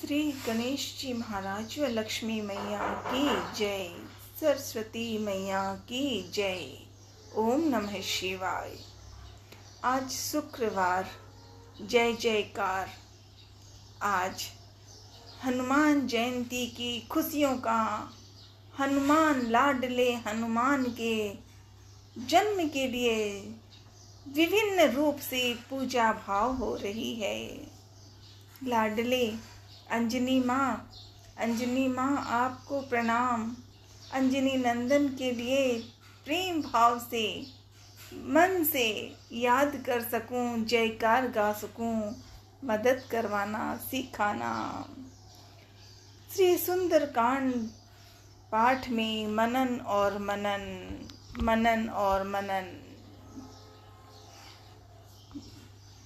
श्री गणेश जी महाराज व लक्ष्मी मैया की जय, सरस्वती मैया की जय। ओम नमः शिवाय। आज शुक्रवार, जय जयकार। आज हनुमान जयंती की खुशियों का, हनुमान लाडले हनुमान के जन्म के लिए विभिन्न रूप से पूजा भाव हो रही है। लाडले अंजनी माँ आपको प्रणाम। अंजनी नंदन के लिए प्रेम भाव से मन से याद कर सकूं, जयकार गा सकूं, मदद करवाना सिखाना। श्री सुंदरकांड पाठ में मनन और मनन।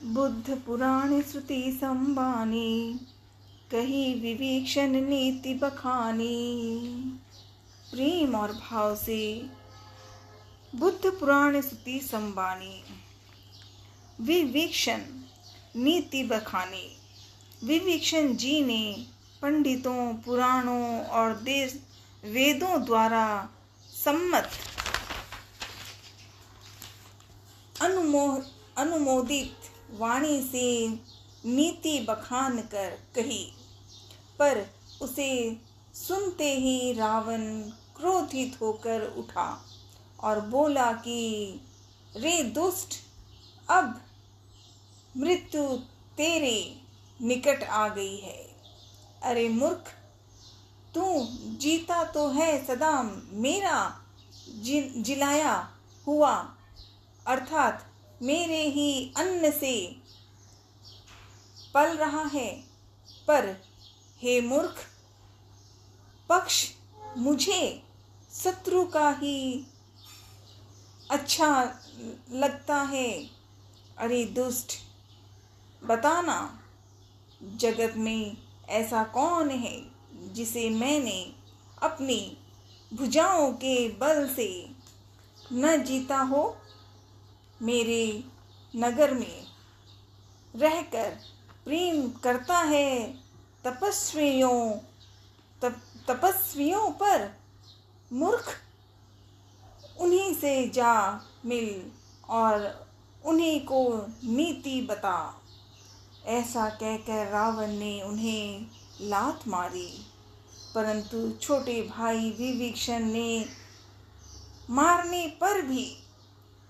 बुद्ध पुराण श्रुति संबानी, कही विवेक्षण नीति बखानी। प्रेम और भाव से बुद्ध पुराण श्रुति संबानी, विवेक्षण नीति बखानी। विवेक्षण जी ने पंडितों, पुराणों और देश वेदों द्वारा सम्मत अनुमोदित वाणी से नीति बखान कर कही, पर उसे सुनते ही रावण क्रोधित होकर उठा और बोला कि रे दुष्ट, अब मृत्यु तेरे निकट आ गई है। अरे मूर्ख, तू जीता तो है सदा मेरा जिलाया हुआ, अर्थात मेरे ही अन्न से पल रहा है। पर हे मूर्ख, पक्ष मुझे शत्रु का ही अच्छा लगता है। अरे दुष्ट, बताना, जगत में ऐसा कौन है जिसे मैंने अपनी भुजाओं के बल से न जीता हो। मेरे नगर में रहकर प्रेम करता है तपस्वियों पर। मूर्ख, उन्हीं से जा मिल और उन्हीं को नीति बता। ऐसा कहकर रावण ने उन्हें लात मारी, परंतु छोटे भाई विभीषण ने मारने पर भी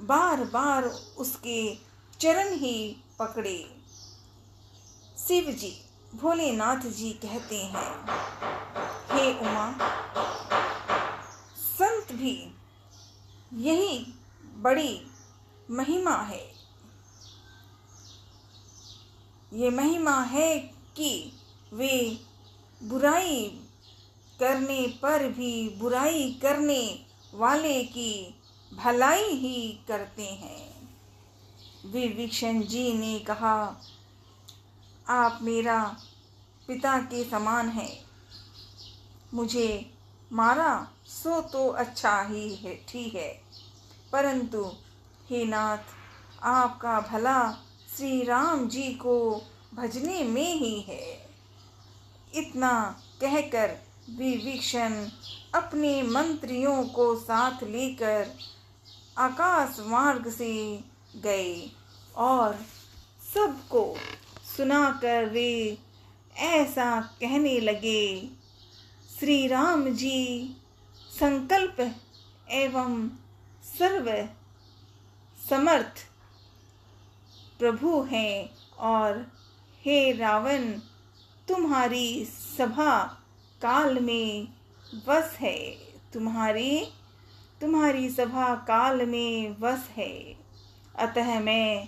बार बार उसके चरण ही पकड़े। शिव जी, भोलेनाथ जी कहते हैं, हे उमा, संत भी यही बड़ी महिमा है। ये महिमा है कि वे बुराई करने पर भी बुराई करने वाले की भलाई ही करते हैं। विभीषण जी ने कहा, आप मेरा पिता के समान हैं। मुझे मारा सो तो अच्छा ही है, ठीक है, परंतु हे नाथ, आपका भला श्री राम जी को भजने में ही है। इतना कहकर विभीषण अपने मंत्रियों को साथ लेकर आकाश मार्ग से गए और सबको सुनाकर वे ऐसा कहने लगे, श्री राम जी संकल्प एवं सर्व समर्थ प्रभु हैं, और हे रावण, तुम्हारी सभा काल में वश है। तुम्हारी सभा काल में वश है। अतः मैं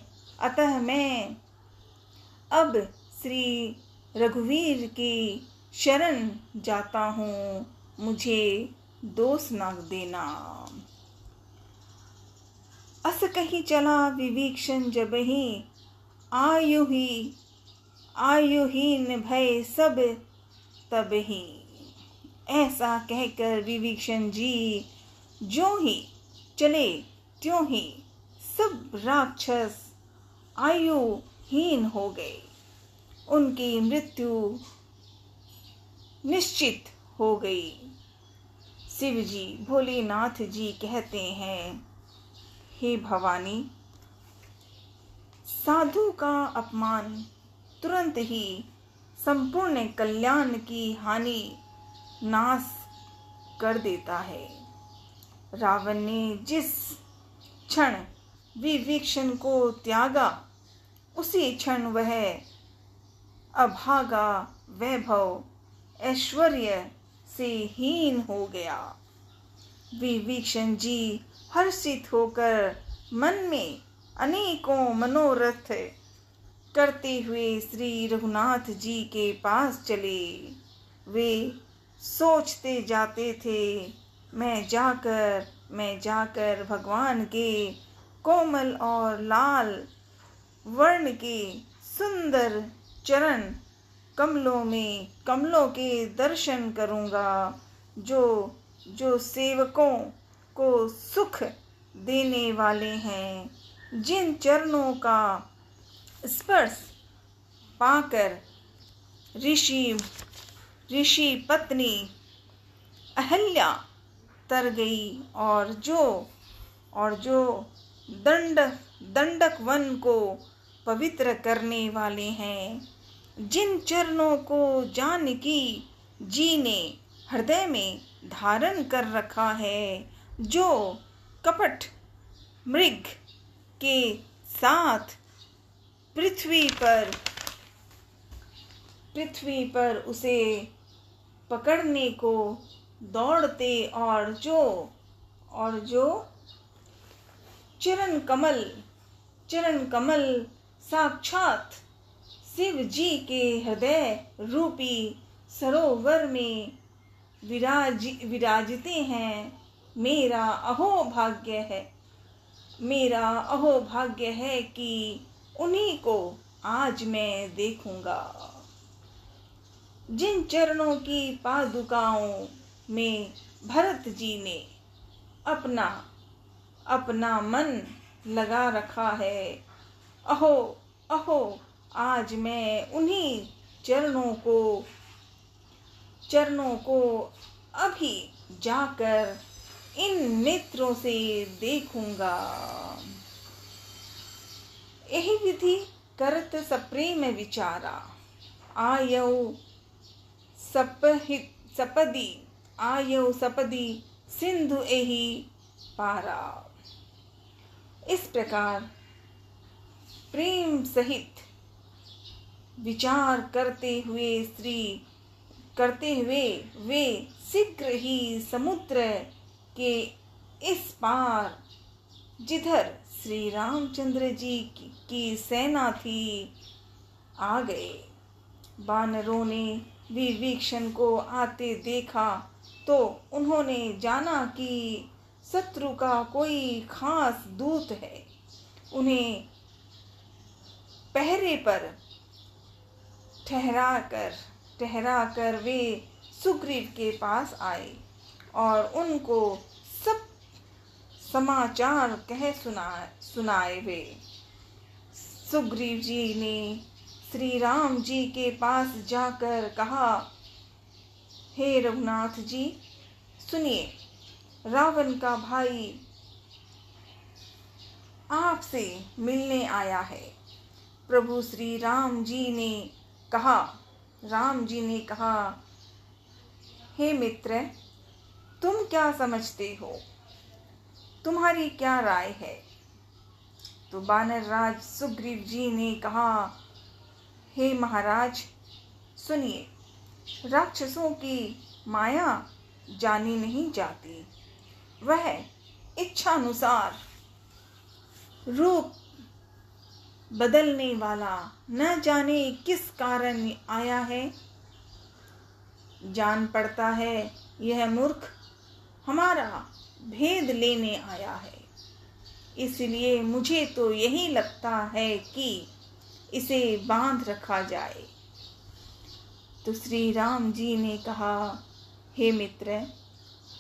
अब श्री रघुवीर की शरण जाता हूँ, मुझे दोष न देना। अस कही चला विभीषण जबहि, आयुहीन भय सब तबहि। ऐसा कहकर विभीषण जी जो ही चले त्यों ही सब राक्षस आयुहीन हो गए। उनकी मृत्यु निश्चित हो गई। शिव जी भोलेनाथ जी कहते हैं, हे भवानी, साधु का अपमान तुरंत ही संपूर्ण कल्याण की हानि नाश कर देता है। रावण ने जिस क्षण विभीषण को त्यागा, उसी क्षण वह अभागा वैभव ऐश्वर्य से हीन हो गया। विभीषण जी हर्षित होकर मन में अनेकों मनोरथ करते हुए श्री रघुनाथ जी के पास चले। वे सोचते जाते थे, मैं जाकर भगवान के कोमल और लाल वर्ण के सुंदर चरण कमलों के दर्शन करूंगा, जो सेवकों को सुख देने वाले हैं। जिन चरणों का स्पर्श पाकर ऋषि पत्नी अहल्या तर गई, और जो दंडक वन को पवित्र करने वाले हैं। जिन चरणों को जानकी जी ने हृदय में धारण कर रखा है, जो कपट मृग के साथ पृथ्वी पर उसे पकड़ने को दौड़ते, और जो चरण कमल साक्षात शिव जी के हृदय रूपी सरोवर में विराजते हैं। मेरा अहोभाग्य है कि उन्हीं को आज मैं देखूंगा। जिन चरणों की पादुकाओं में भरत जी ने अपना मन लगा रखा है, अहो आज मैं उन्हीं चरणों को अभी जाकर इन नेत्रों से देखूंगा। यही विधि करत सप्रेम विचारा, आयौ सपदी सिंधु एही पारा। इस प्रकार प्रेम सहित विचार करते हुए वे शीघ्र ही समुद्र के इस पार, जिधर श्री रामचंद्र जी की सेना थी, आ गए। वानरों ने विभीषण को आते देखा तो उन्होंने जाना कि शत्रु का कोई खास दूत है। उन्हें पहरे पर ठहरा कर वे सुग्रीव के पास आए और उनको सब समाचार कह सुनाए। वे सुग्रीव जी ने श्री राम जी के पास जाकर कहा, हे रघुनाथ जी, सुनिए, रावण का भाई आपसे मिलने आया है। प्रभु श्री राम जी ने कहा, हे मित्र, तुम क्या समझते हो? तुम्हारी क्या राय है? तो वानर राज सुग्रीव जी ने कहा, हे महाराज, सुनिए, राक्षसों की माया जानी नहीं जाती। वह इच्छानुसार रूप बदलने वाला न जाने किस कारण आया है। जान पड़ता है यह मूर्ख हमारा भेद लेने आया है। इसलिए मुझे तो यही लगता है कि इसे बांध रखा जाए। तो श्री राम जी ने कहा, हे मित्र,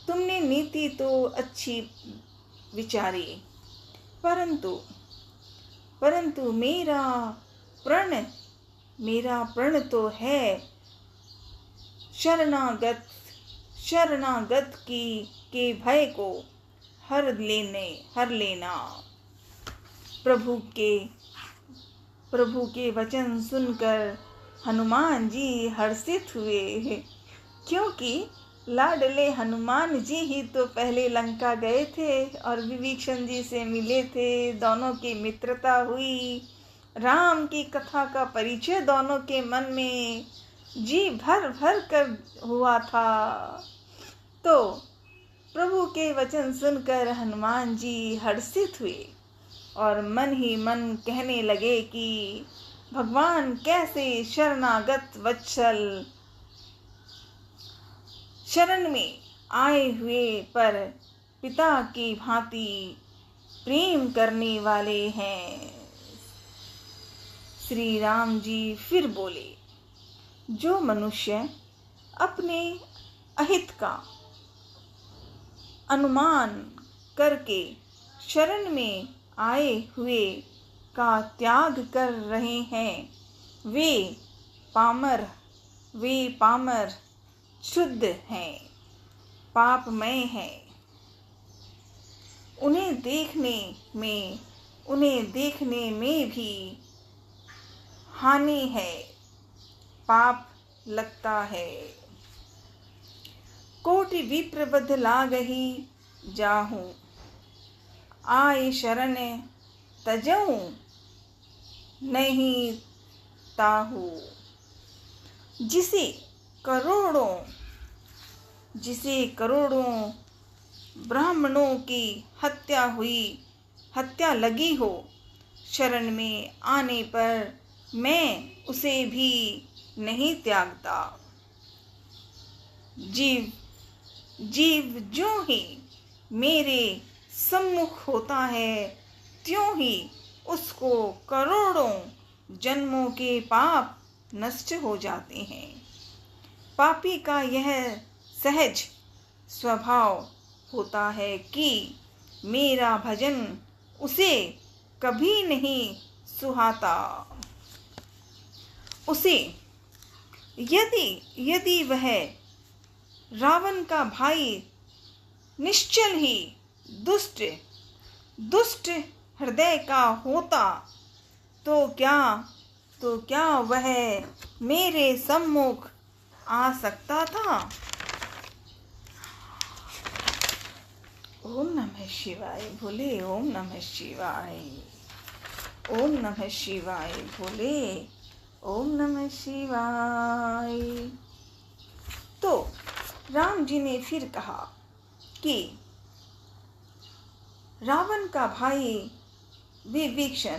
तुमने नीति तो अच्छी विचारी, परंतु मेरा प्रण तो है शरणागत की के भय को हर लेना। प्रभु के वचन सुनकर हनुमान जी हर्षित हुए, क्योंकि लाडले हनुमान जी ही तो पहले लंका गए थे और विभीषण जी से मिले थे। दोनों की मित्रता हुई, राम की कथा का परिचय दोनों के मन में जी भर भर कर हुआ था। तो प्रभु के वचन सुनकर हनुमान जी हर्षित हुए और मन ही मन कहने लगे कि भगवान कैसे शरणागत वत्सल, शरण में आए हुए पर पिता की भांति प्रेम करने वाले हैं। श्री राम जी फिर बोले, जो मनुष्य अपने अहित का अनुमान करके शरण में आए हुए का त्याग कर रहे हैं, वे पामर शुद्ध हैं, पापमय हैं। उन्हें देखने में भी हानि है, पाप लगता है। कोटि विप्र बध लागहि जाहूं, आए शरण तजऊं नहीं ताहू। जिसे करोड़ों ब्राह्मणों की हत्या लगी हो, शरण में आने पर मैं उसे भी नहीं त्यागता। जीव जो ही मेरे सम्मुख होता है, त्यों ही उसको करोड़ों जन्मों के पाप नष्ट हो जाते हैं। पापी का यह सहज स्वभाव होता है कि मेरा भजन उसे कभी नहीं सुहाता। उसे यदि वह रावण का भाई निश्चल ही दुष्ट हृदय का होता, तो क्या वह मेरे सम्मुख आ सकता था। ओम नमः शिवाय बोले, ओम नमः शिवाय, ओम नमः शिवाय बोले, ओम नमः शिवाय। तो राम जी ने फिर कहा कि रावण का भाई विभीषण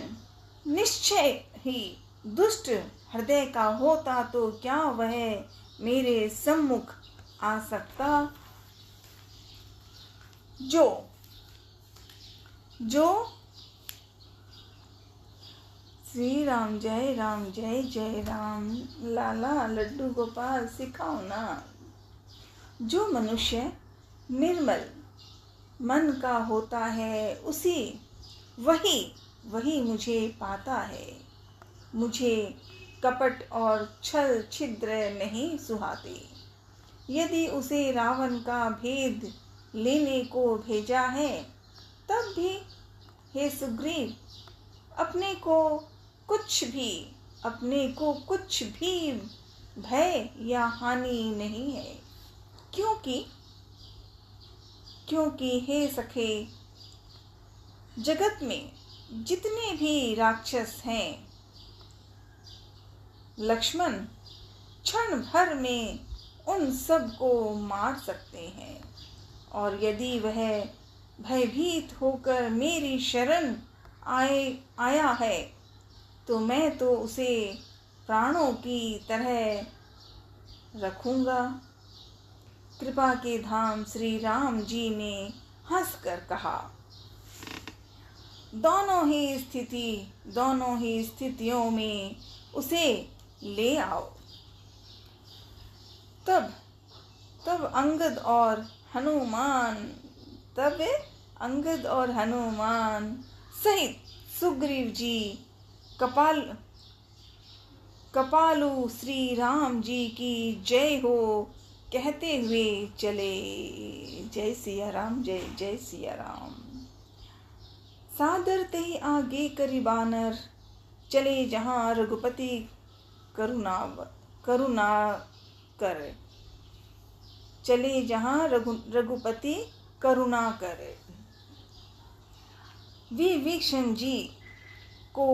निश्चय ही दुष्ट हृदय का होता, तो क्या वह मेरे सम्मुख आ सकता। जो श्री राम जय जय राम, लाला लड्डू गोपाल सिखाओ ना। जो मनुष्य निर्मल मन का होता है, वही मुझे पाता है। मुझे कपट और छल छिद्र नहीं सुहाते। यदि उसे रावण का भेद लेने को भेजा है, तब भी हे सुग्रीव, अपने को कुछ भी भय या हानि नहीं है। क्योंकि हे सखे, जगत में जितने भी राक्षस हैं, लक्ष्मण क्षण भर में उन सब को मार सकते हैं। और यदि वह भयभीत होकर मेरी शरण आया है, तो मैं तो उसे प्राणों की तरह रखूंगा। कृपा के धाम श्री राम जी ने हंसकर कहा, दोनों ही स्थितियों में उसे ले आओ। तब अंगद और हनुमान सहित सुग्रीव जी कपालु श्री राम जी की जय हो कहते हुए चले। जय सिया राम, जय जय सिया राम। सादर ते आगे करी बानर, चले जहाँ रघुपति करुणा कर। चले जहाँ रघुपति करुणा करे। विभीषण जी को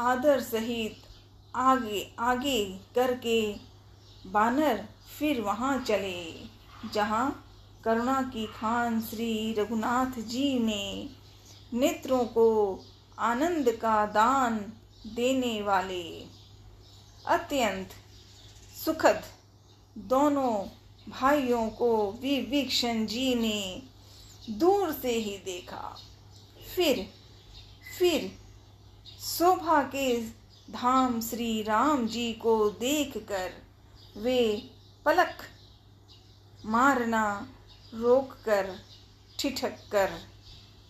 आदर सहित आगे करके बानर फिर वहाँ चले जहाँ करुणा की खान श्री रघुनाथ जी ने नेत्रों को आनंद का दान देने वाले अत्यंत सुखद दोनों भाइयों को विभीषण जी ने दूर से ही देखा। फिर शोभा के धाम श्री राम जी को देखकर वे पलक मारना रोककर ठिठक कर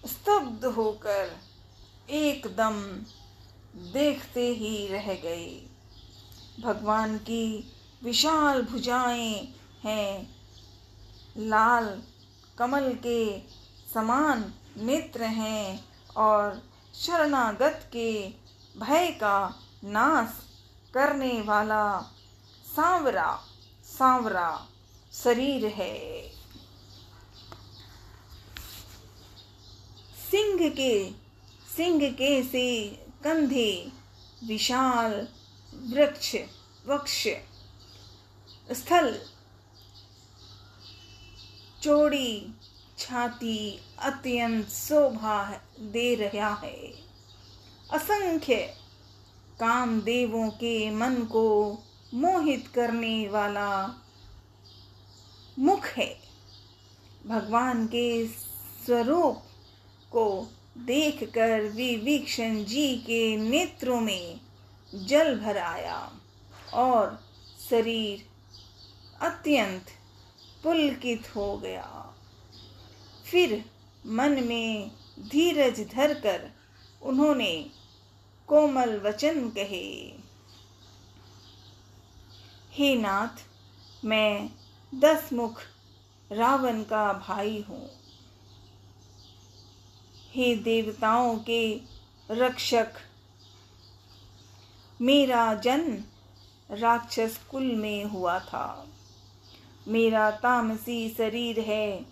स्तब्ध होकर एकदम देखते ही रह गए। भगवान की विशाल भुजाएं हैं, लाल कमल के समान नेत्र हैं और शरणागत के भय का नाश करने वाला सांवरा शरीर है। सिंह के से कंधे विशाल वक्ष स्थल चौड़ी छाती अत्यंत शोभा दे रहा है। असंख्य कामदेवों के मन को मोहित करने वाला मुख है। भगवान के स्वरूप को देखकर विभीषण जी के नेत्रों में जल भर आया और शरीर अत्यंत पुलकित हो गया। फिर मन में धीरज धरकर उन्होंने कोमल वचन कहे। हे नाथ, मैं 10 मुख रावण का भाई हूँ। हे देवताओं के रक्षक, मेरा जन्म राक्षस कुल में हुआ था। मेरा तामसी शरीर है,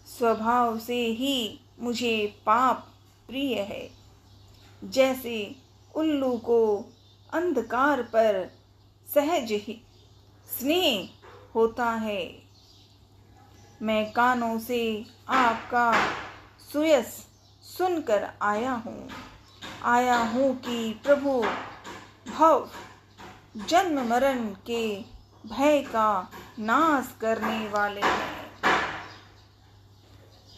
स्वभाव से ही मुझे पाप प्रिय है। जैसे उल्लू को अंधकार पर सहज ही स्नेह होता है, मैं कानों से आपका सुयस सुनकर आया हूँ कि प्रभु भव जन्म मरण के भय का नाश करने वाले हैं।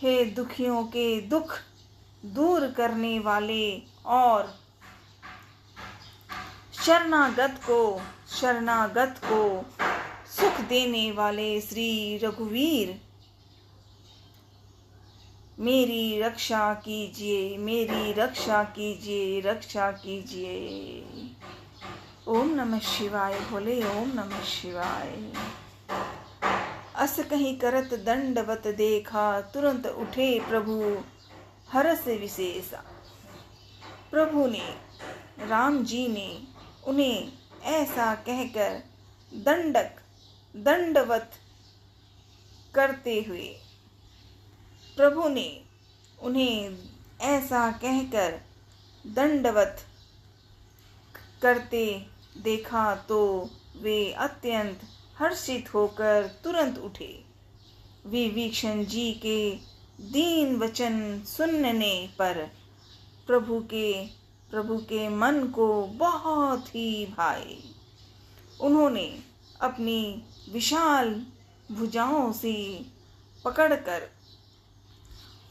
हे दुखियों के दुख दूर करने वाले और शरणागत को सुख देने वाले श्री रघुवीर, मेरी रक्षा कीजिए, मेरी रक्षा कीजिए, रक्षा कीजिए। ओम नमः शिवाय बोले, ओम नमः शिवाय। अस कहीं करत दंडवत देखा, तुरंत उठे प्रभु हर्ष विशेषा। प्रभु ने, राम जी ने उन्हें ऐसा कहकर दंडवत करते हुए, प्रभु ने उन्हें ऐसा कहकर दंडवत करते देखा तो वे अत्यंत हर्षित होकर तुरंत उठे। विभीषण जी के दीन वचन सुनने पर प्रभु के मन को बहुत ही भाए। उन्होंने अपनी विशाल भुजाओं से पकड़कर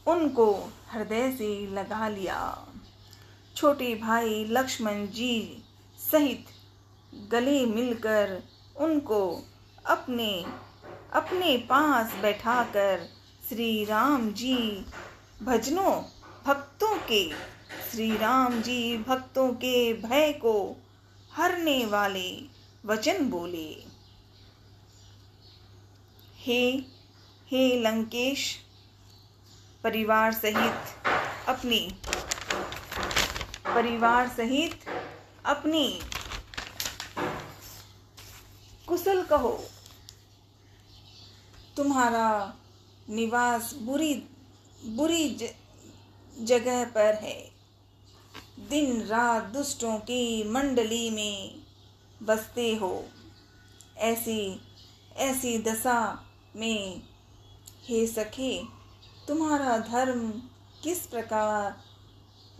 उनको हृदय से लगा लिया। छोटे भाई लक्ष्मण जी सहित गले मिलकर उनको अपने पास बैठाकर श्री राम जी भक्तों के भय को हरने वाले वचन बोले। हे लंकेश, परिवार सहित अपनी कुशल कहो। तुम्हारा निवास बुरी जगह पर है। दिन रात दुष्टों की मंडली में बसते हो। ऐसी दशा में हे सखे, तुम्हारा धर्म किस प्रकार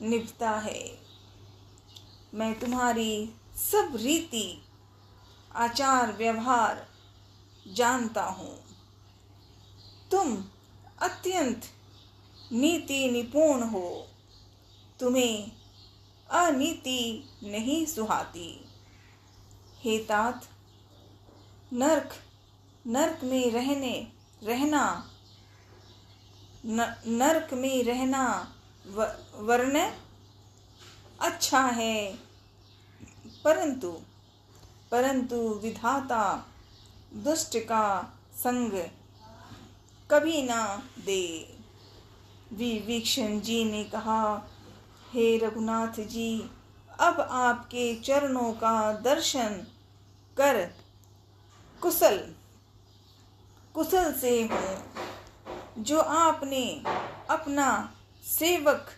निभता है? मैं तुम्हारी सब रीति आचार व्यवहार जानता हूँ। तुम अत्यंत नीति निपुण हो। तुम्हें अनीति नहीं सुहाती। हे तात, नरक में रहना वरन अच्छा है, परंतु विधाता दुष्ट का संग कभी ना दे। विभीषण जी ने कहा, हे रघुनाथ जी, अब आपके चरणों का दर्शन कर कुशल से हूँ। जो आपने अपना सेवक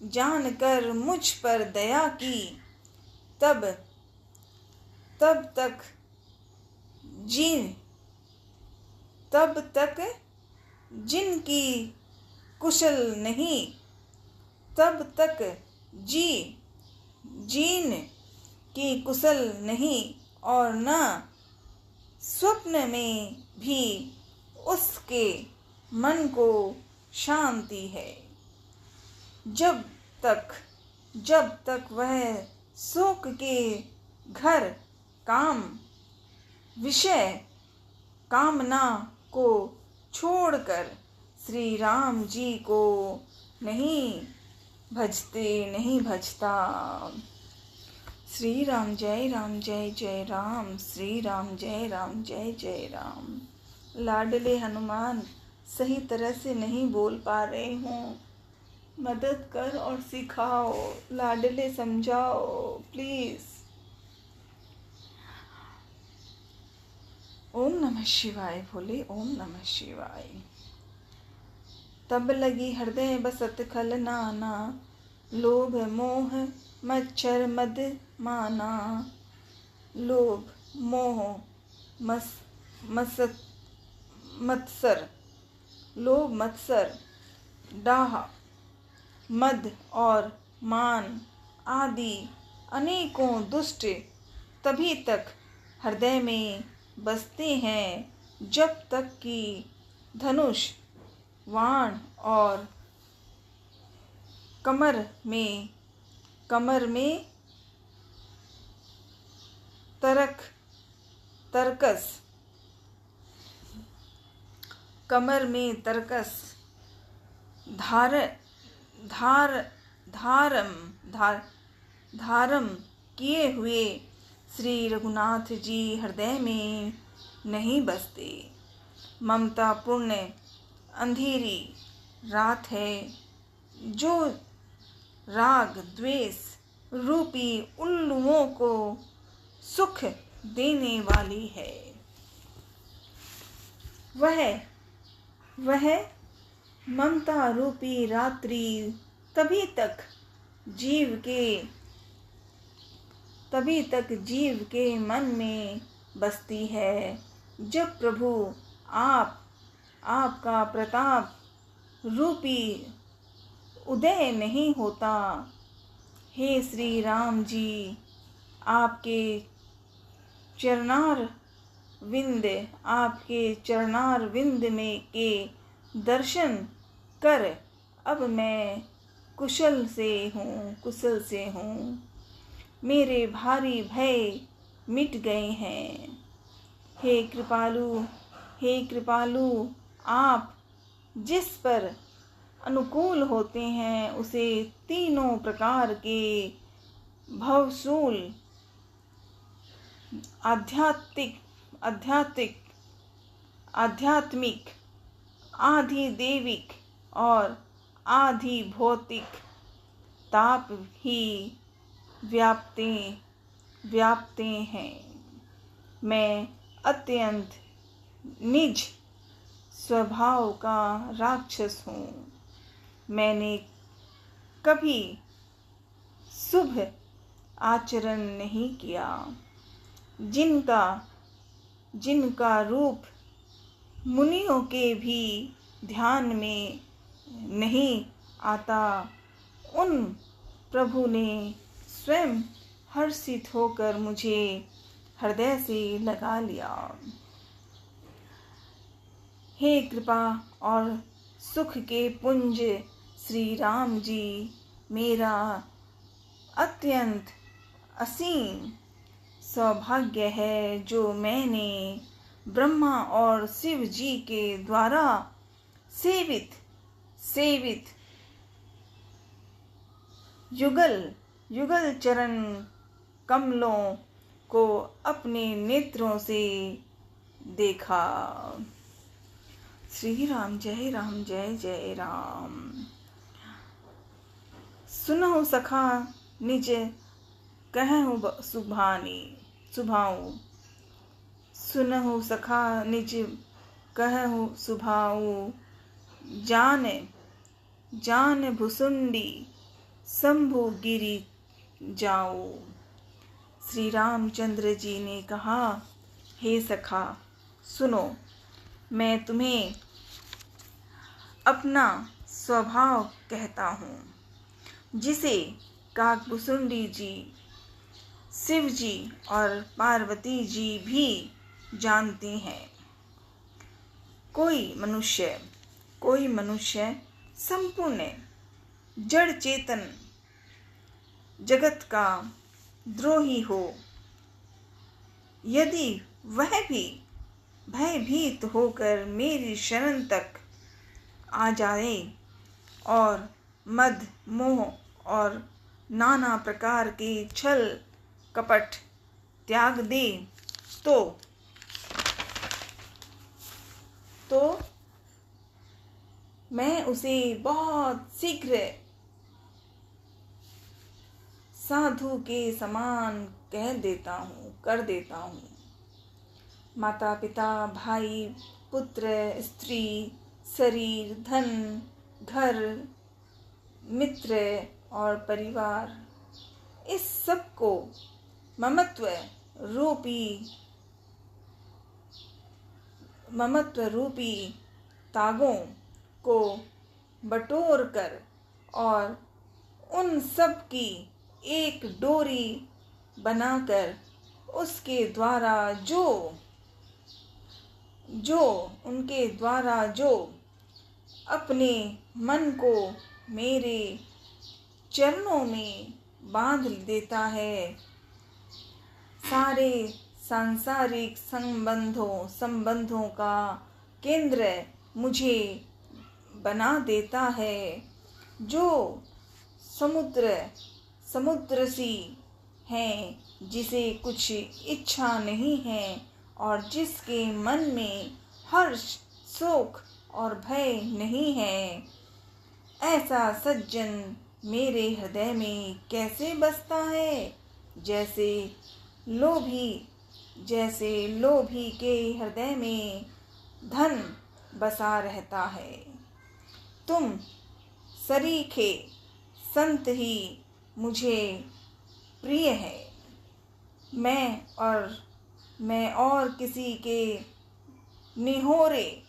जानकर मुझ पर दया की, तब तक जिनकी कुशल नहीं, तब तक जीन की कुशल नहीं, और न स्वप्न में भी उसके मन को शांति है। जब तक वह शोक के घर काम विषय कामना को छोड़कर श्री राम जी को नहीं भजता। श्री राम जय जय राम। श्री राम जय जय राम। लाडले हनुमान, सही तरह से नहीं बोल पा रहे हूँ, मदद कर और सिखाओ। लाडले समझाओ प्लीज। ओम नमः शिवाय बोले। ओम नमः शिवाय। तब लगी हृदय बसत खल नाना, लोभ मोह मच्छर मद माना। लोभ मोह मत्सर डाह मद और मान आदि अनेकों दुष्ट तभी तक हृदय में बसते हैं जब तक कि धनुष वाण और कमर में तरकस धारम किए हुए श्री रघुनाथ जी हृदय में नहीं बसते। ममता पूर्ण अंधेरी रात है जो राग द्वेष रूपी उल्लुओं को सुख देने वाली है। वह ममता रूपी रात्रि तभी तक जीव के मन में बसती है जब प्रभु आपका प्रताप रूपी उदय नहीं होता। हे श्री राम जी, आपके चरणार विंद में के दर्शन कर अब मैं कुशल से हूँ। मेरे भारी भय मिट गए हैं। हे कृपालु, आप जिस पर अनुकूल होते हैं उसे तीनों प्रकार के भवशूल आध्यात्मिक, आधि देविक और आधि भौतिक ताप ही व्यापते हैं। मैं अत्यंत निज स्वभाव का राक्षस हूँ। मैंने कभी शुभ आचरण नहीं किया। जिनका रूप मुनियों के भी ध्यान में नहीं आता, उन प्रभु ने स्वयं हर्षित होकर मुझे हृदय से लगा लिया। हे कृपा और सुख के पुंज श्री राम जी, मेरा अत्यंत असीम सौभाग्य है जो मैंने ब्रह्मा और शिव जी के द्वारा सेवित युगल चरण कमलों को अपने नेत्रों से देखा। श्री राम जय जय राम। सुनहु सखा निज कहूँ सुभाऊ, सुनहु सखा निज कहूँ सुभाऊ, जान भुसुंडी शंभु गिरी जाओ। श्री रामचंद्र जी ने कहा, हे सखा सुनो, मैं तुम्हें अपना स्वभाव कहता हूँ, जिसे काकभुसुंडी जी, शिव जी और पार्वती जी भी जानती हैं। कोई मनुष्य संपूर्ण जड़ चेतन जगत का द्रोही हो, यदि वह भी भयभीत होकर मेरी शरण तक आ जाए और मद मोह और नाना प्रकार के छल कपट त्याग दे, तो मैं उसे बहुत शीघ्र साधु के समान कर देता हूँ। माता पिता भाई पुत्र स्त्री शरीर धन घर मित्र और परिवार, इस सब को ममत्व रूपी तागों को बटोर कर और उन सब की एक डोरी बनाकर उसके द्वारा उनके द्वारा जो अपने मन को मेरे चरणों में बांध देता है, सारे सांसारिक संबंधों का केंद्र मुझे बना देता है, जो समुद्र सी हैं, जिसे कुछ इच्छा नहीं है और जिसके मन में हर्ष शोक और भय नहीं है, ऐसा सज्जन मेरे हृदय में कैसे बसता है? जैसे लोभी के हृदय में धन बसा रहता है। तुम सरीखे संत ही मुझे प्रिय है। मैं और किसी के निहोरे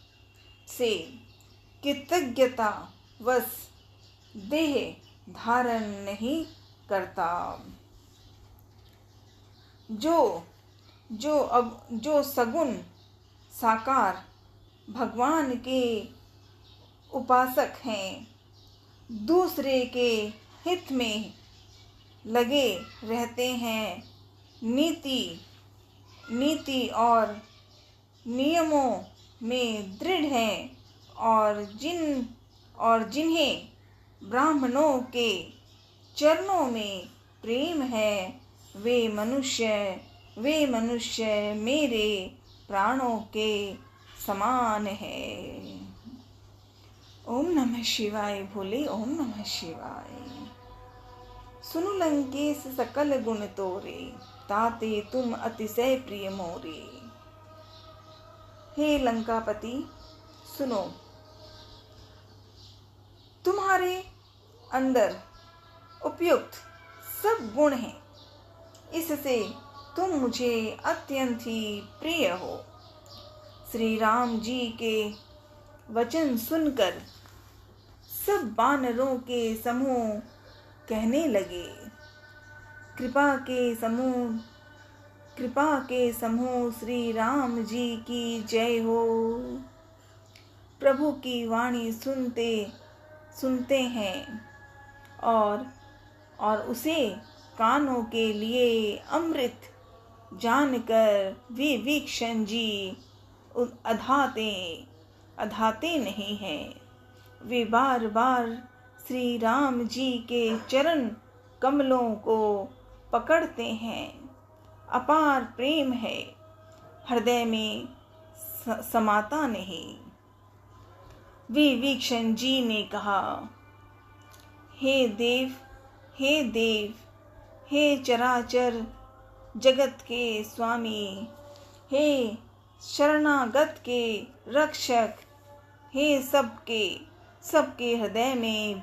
से कृतज्ञता वश देह धारण नहीं करता। जो सगुण साकार भगवान के उपासक हैं, दूसरे के हित में लगे रहते हैं, नीति और नियमों में दृढ़ हैं, और जिन्हें ब्राह्मणों के चरणों में प्रेम है, वे मनुष्य वे मनुष्य मेरे प्राणों के समान है। ओम नमः शिवाय भोले, ओम नमः शिवाय। सुनु लंकेश सकल गुण तोरे, ताते तुम अतिशय प्रिय मोरे। हे लंकापति, सुनो, तुम्हारे अंदर उपयुक्त सब गुण हैं, इससे तुम मुझे अत्यंत ही प्रिय हो। श्री राम जी के वचन सुनकर सब वानरों के समूह कहने लगे, कृपा के समूह श्री राम जी की जय हो। प्रभु की वाणी सुनते हैं और उसे कानों के लिए अमृत जानकर विभीषण जी अधाते नहीं हैं। वे बार बार श्री राम जी के चरण कमलों को पकड़ते हैं। अपार प्रेम है, हृदय में समाता नहीं। विभीषण जी ने कहा, हे देव, हे चराचर जगत के स्वामी, हे शरणागत के रक्षक, हे सबके हृदय में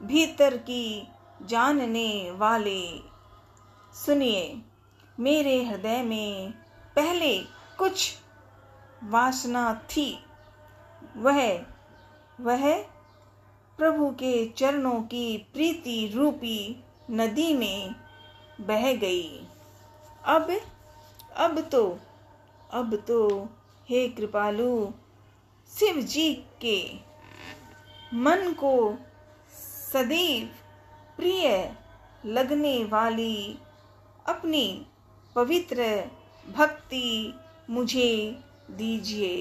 भीतर की जानने वाले, सुनिए, मेरे हृदय में पहले कुछ वासना थी, वह प्रभु के चरणों की प्रीति रूपी नदी में बह गई। अब तो हे कृपालु, शिव जी के मन को सदैव प्रिय लगने वाली अपनी पवित्र भक्ति मुझे दीजिए।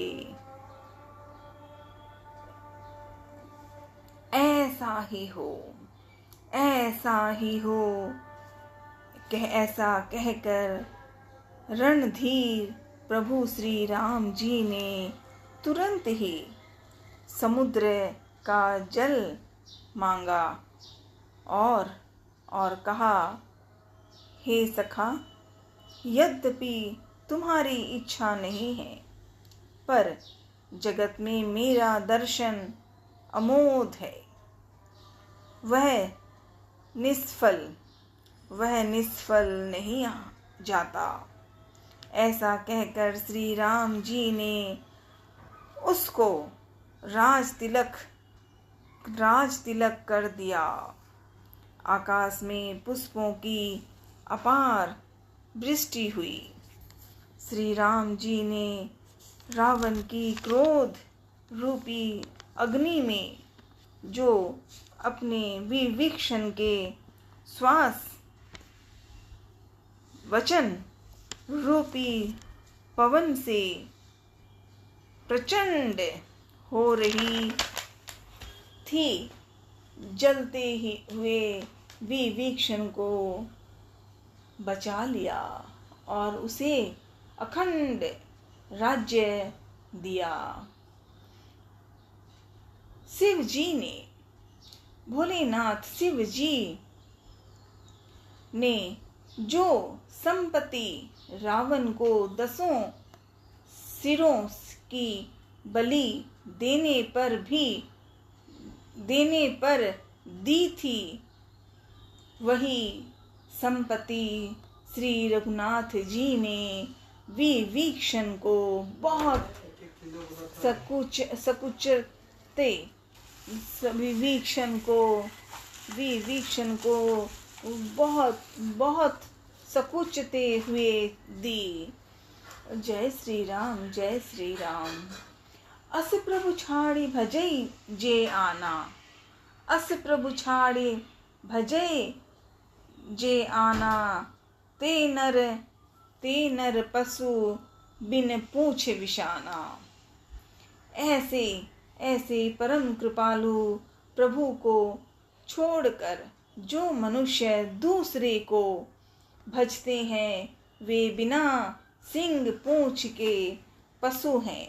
ऐसा ही हो, ऐसा कहकर रणधीर प्रभु श्री राम जी ने तुरंत ही समुद्र का जल मांगा और कहा, हे सखा, यद्यपि तुम्हारी इच्छा नहीं है, पर जगत में मेरा दर्शन अमोघ है। वह निष्फल नहीं जाता। ऐसा कहकर श्री राम जी ने उसको राज तिलक कर दिया। आकाश में पुष्पों की अपार वृष्टि हुई। श्री राम जी ने रावण की क्रोध रूपी अग्नि में, जो अपने विभीषण के श्वास वचन रूपी पवन से प्रचंड हो रही थी, जलते ही हुए विभीषण को बचा लिया और उसे अखंड राज्य दिया। शिव जी ने, भोलेनाथ शिव जी ने जो संपत्ति रावण को 10 सिरों की बलि देने पर दी थी, वही संपत्ति श्री रघुनाथ जी ने विभीषण को बहुत सकुचते विभीषण को बहुत सकुचते हुए दी। जय श्री राम, जय श्री राम। अस प्रभु छाड़ी भजई जे आना, अस प्रभु छाड़ी भजई जे आना, ते नर पशु बिन पूछ विशाना। ऐसे परम कृपालु प्रभु को छोड़कर जो मनुष्य दूसरे को भजते हैं, वे बिना सिंग पूंछ के पशु हैं।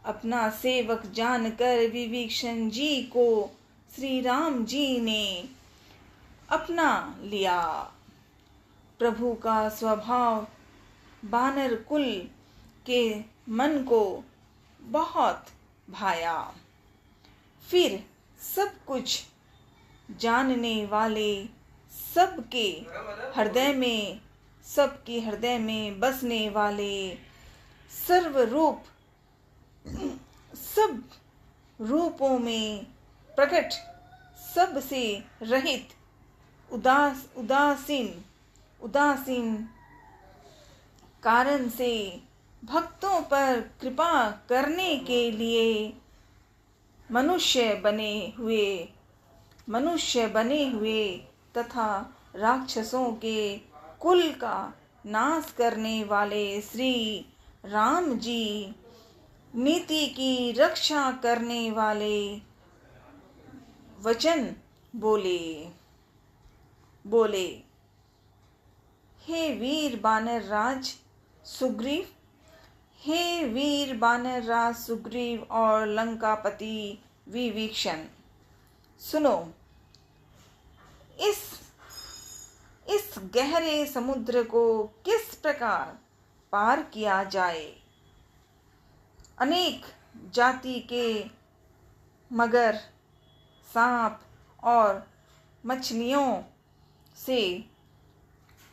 अपना सेवक जानकर विभीषण जी को श्री राम जी ने अपना लिया। प्रभु का स्वभाव वानर कुल के मन को बहुत भाया। फिर सब कुछ जानने वाले सबके हृदय में बसने वाले सब रूपों में प्रकट, सबसे रहित, उदासीन कारण से भक्तों पर कृपा करने के लिए मनुष्य बने हुए तथा राक्षसों के कुल का नाश करने वाले श्री राम जी नीति की रक्षा करने वाले वचन बोले। हे वीर बानर राज सुग्रीव और लंकापति विभीषण, सुनो, इस गहरे समुद्र को किस प्रकार पार किया जाए। अनेक जाति के मगर, सांप और मछलियों से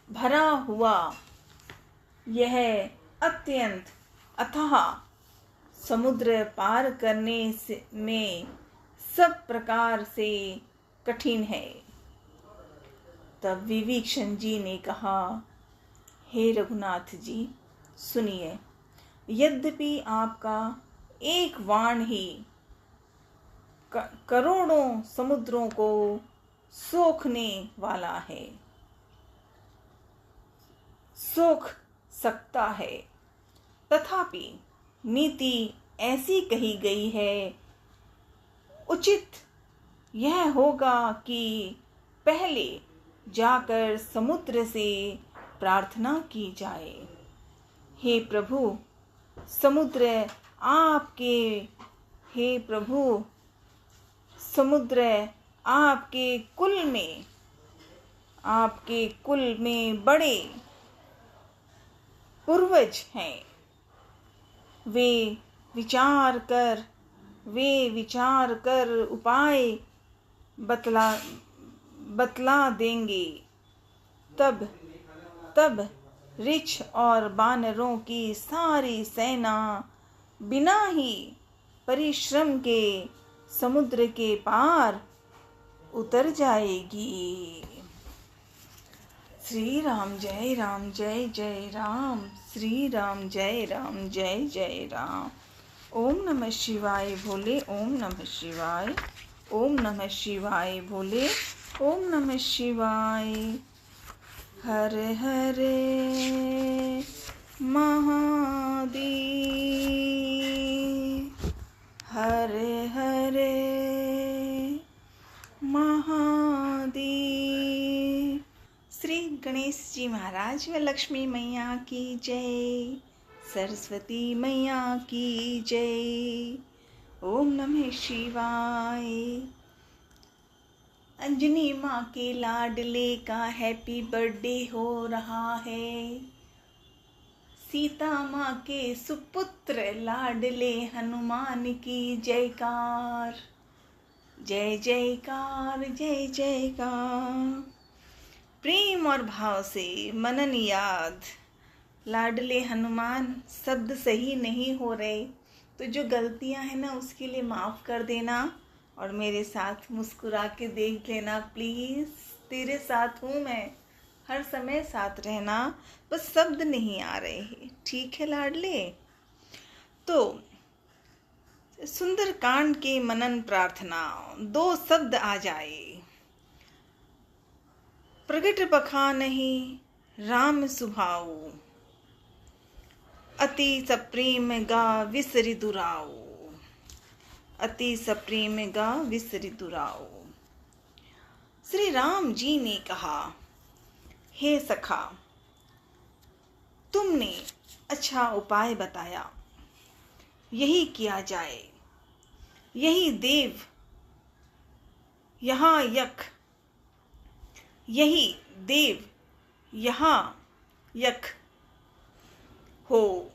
भरा हुआ यह अत्यंत अथाह समुद्र पार करने में सब प्रकार से कठिन है। तब विभीषण जी ने कहा, हे रघुनाथ जी, सुनिए, यद्यपि आपका एक बाण ही करोड़ों समुद्रों को सोखने वाला है, सोख सकता है, तथापि नीति ऐसी कही गई है, उचित यह होगा कि पहले जाकर समुद्र से प्रार्थना की जाए। हे प्रभु, समुद्र आपके कुल में बड़े पूर्वज हैं। वे विचार कर उपाय बतला देंगे। तब ऋछ और वानरों की सारी सेना बिना ही परिश्रम के समुद्र के पार उतर जाएगी। श्री राम जय राम जय जय राम, श्री राम जय जय राम। ओम नमः शिवाय भोले, ओम नमः शिवाय, ओम नमः शिवाय भोले, ओम नमः शिवाय। हर हर महादेव, हर हर महादेव। श्री गणेश जी महाराज व लक्ष्मी मैया की जय, सरस्वती मैया की जय। ओम नमः शिवाय। अंजनी माँ के लाडले का हैप्पी बर्थडे हो रहा है। सीता माँ के सुपुत्र लाडले हनुमान की जयकार, जय जयकार, जय जयकार। प्रेम और भाव से मनन याद। लाडले हनुमान शब्द सही नहीं हो रहे, तो जो गलतियां हैं ना उसके लिए माफ़ कर देना और मेरे साथ मुस्कुरा के देख लेना प्लीज़। तेरे साथ हूँ मैं, हर समय साथ रहना, बस शब्द नहीं आ रहे हैं, ठीक है लाडले। तो सुंदर कांड के मनन प्रार्थना, 2 शब्द आ जाए। प्रगट बखानहि राम सुभाऊ, अति सप्रेम गा विसरि दुराऊ। अति सप्रेम गा विसरि दुराओ। श्री राम जी ने कहा, हे सखा, तुमने अच्छा उपाय बताया, यही किया जाए। यही देव यहाँ यख, यही देव यहाँ यख हो।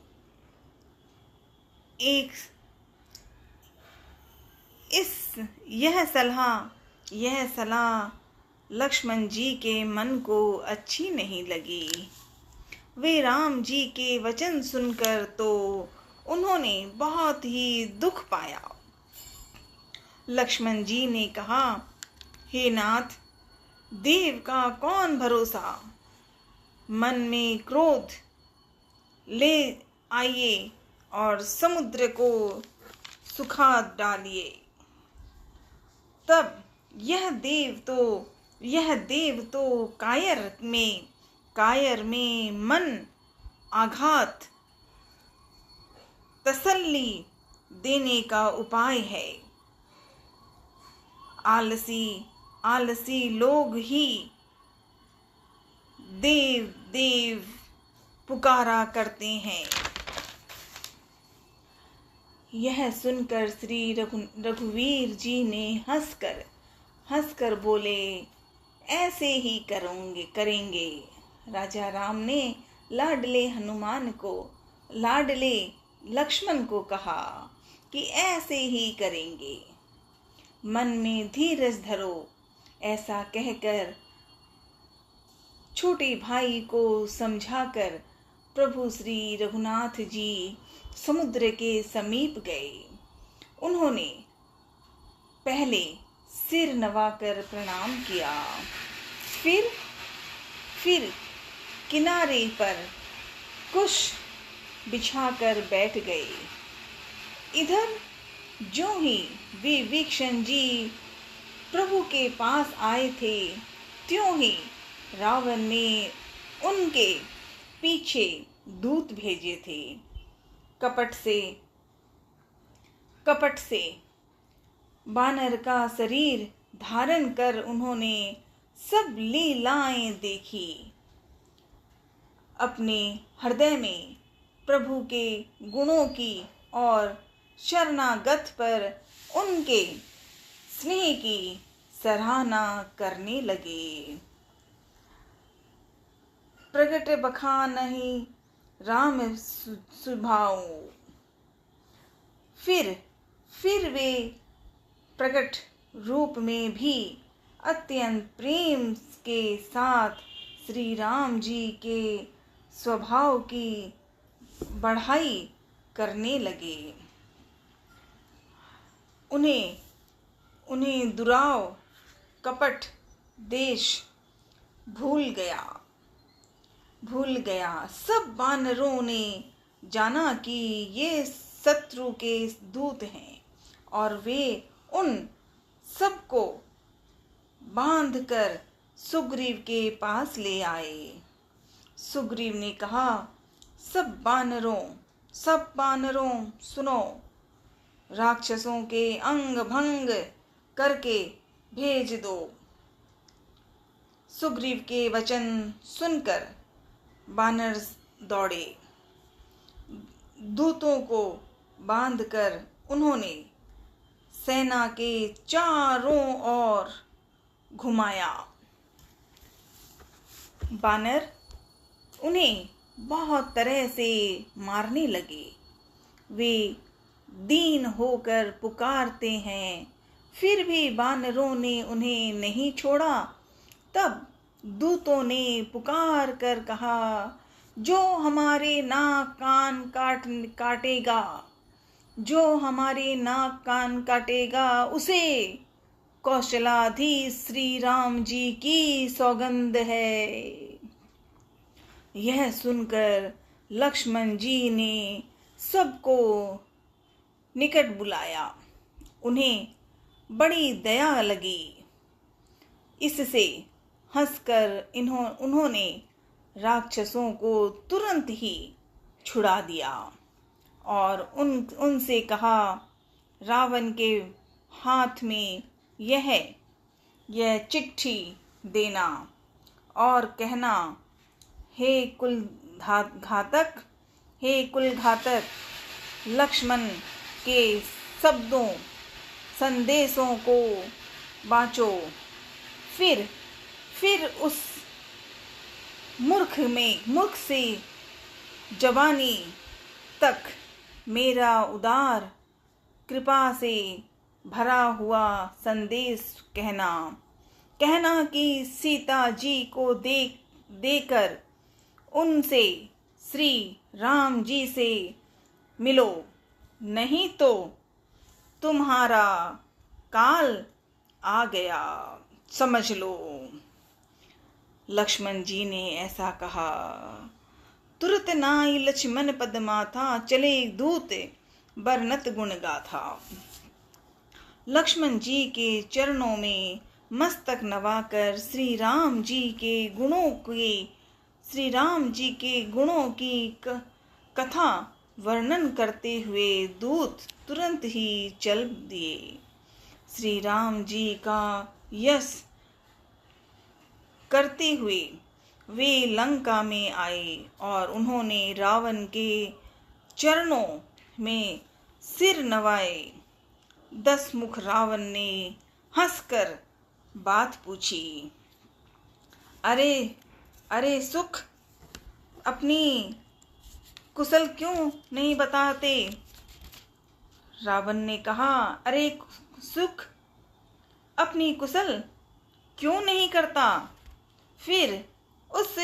यह सलाह लक्ष्मण जी के मन को अच्छी नहीं लगी। वे राम जी के वचन सुनकर तो उन्होंने बहुत ही दुख पाया। लक्ष्मण जी ने कहा, हे नाथ, देव का कौन भरोसा, मन में क्रोध ले आइए और समुद्र को सुखा डालिए। तब यह देव तो कायर में मन आघात तसल्ली देने का उपाय है। आलसी लोग ही देव देव पुकारा करते हैं। यह सुनकर श्री रघुवीर जी ने हंसकर बोले, ऐसे ही करेंगे। राजा राम ने लाडले लक्ष्मण को कहा कि ऐसे ही करेंगे। मन में धीरज धरो, ऐसा कहकर छोटे भाई को समझाकर प्रभु श्री रघुनाथ जी समुद्र के समीप गए। उन्होंने पहले सिर नवाकर प्रणाम किया, फिर किनारे पर कुश बिछाकर बैठ गए। इधर जो ही विभीषण जी प्रभु के पास आए थे, त्यों ही रावण ने उनके पीछे दूत भेजे थे। कपट से बानर का शरीर धारण कर उन्होंने सब लीलाएं देखी। अपने हृदय में प्रभु के गुणों की और शरणागत पर उनके स्नेह की सराहना करने लगे। प्रगट बखानहि राम सुभाऊ। फिर वे प्रकट रूप में भी अत्यंत प्रेम के साथ श्री राम जी के स्वभाव की बढ़ाई करने लगे। उन्हें दुराव कपट देश भूल गया। सब वानरों ने जाना कि ये शत्रु के दूत हैं और वे उन सबको बांधकर सुग्रीव के पास ले आए। सुग्रीव ने कहा, सब वानरों सुनो, राक्षसों के अंग भंग करके भेज दो। सुग्रीव के वचन सुनकर वानर दौड़े। दूतों को बांधकर उन्होंने सेना के चारों ओर घुमाया। वानर उन्हें बहुत तरह से मारने लगे। वे दीन होकर पुकारते हैं, फिर भी वानरों ने उन्हें नहीं छोड़ा। तब दूतों ने पुकार कर कहा, जो हमारे नाक कान काटेगा उसे कौशलाधीश श्री राम जी की सौगंध है। यह सुनकर लक्ष्मण जी ने सबको निकट बुलाया। उन्हें बड़ी दया लगी। इससे हंसकर उन्होंने राक्षसों को तुरंत ही छुड़ा दिया और उनसे कहा, रावण के हाथ में यह चिट्ठी देना और कहना, हे कुल घातक, लक्ष्मण के शब्दों संदेशों को बाँचो। फिर उस मूर्ख से जवानी तक मेरा उदार कृपा से भरा हुआ संदेश कहना कि सीता जी को देकर उनसे श्री राम जी से मिलो, नहीं तो तुम्हारा काल आ गया, समझ लो। लक्ष्मण जी ने ऐसा कहा। तुरत नाई लक्ष्मण पद माथा, चले दूत बरनत गुण गाथा। लक्ष्मण जी के चरणों में मस्तक नवाकर श्री राम जी के गुणों की कथा वर्णन करते हुए दूत तुरंत ही चल दिए। श्री राम जी का यश करते हुए वे लंका में आए और उन्होंने रावण के चरणों में सिर नवाए। 10 मुख रावण ने हंसकर बात पूछी। अरे सुख, अपनी कुशल क्यों नहीं बताते? रावण ने कहा, अरे सुख, अपनी कुशल क्यों नहीं करता? फिर उस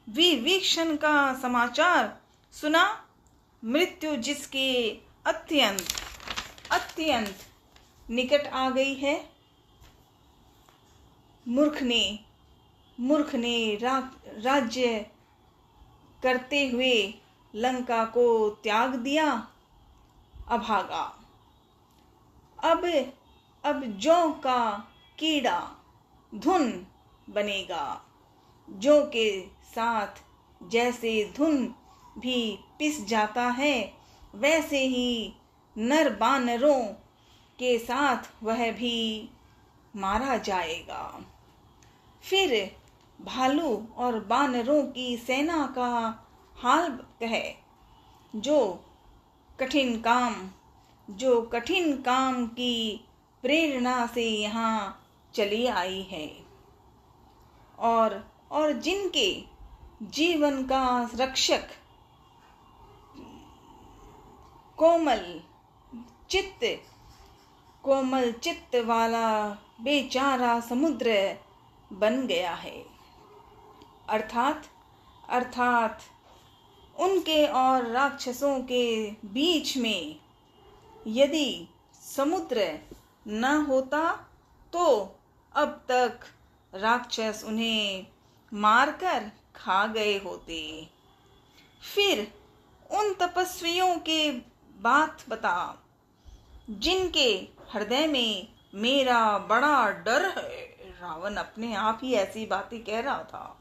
विभीषण का समाचार सुना, मृत्यु जिसके अत्यंत निकट आ गई है। मूर्ख ने राज्य करते हुए लंका को त्याग दिया, अभागा। अब जौ का कीड़ा धुन बनेगा। जौ के साथ जैसे धुन भी पिस जाता है, वैसे ही नर बानरों के साथ वह भी मारा जाएगा। फिर भालू और बानरों की सेना का हाल कहे, जो कठिन काम की प्रेरणा से यहाँ चली आई है और जिनके जीवन का रक्षक कोमल चित्त वाला बेचारा समुद्र बन गया है। अर्थात उनके और राक्षसों के बीच में यदि समुद्र न होता तो अब तक राक्षस उन्हें मारकर खा गए होते। फिर उन तपस्वियों के बात बता, जिनके हृदय में मेरा बड़ा डर है। रावण अपने आप ही ऐसी बातें कह रहा था।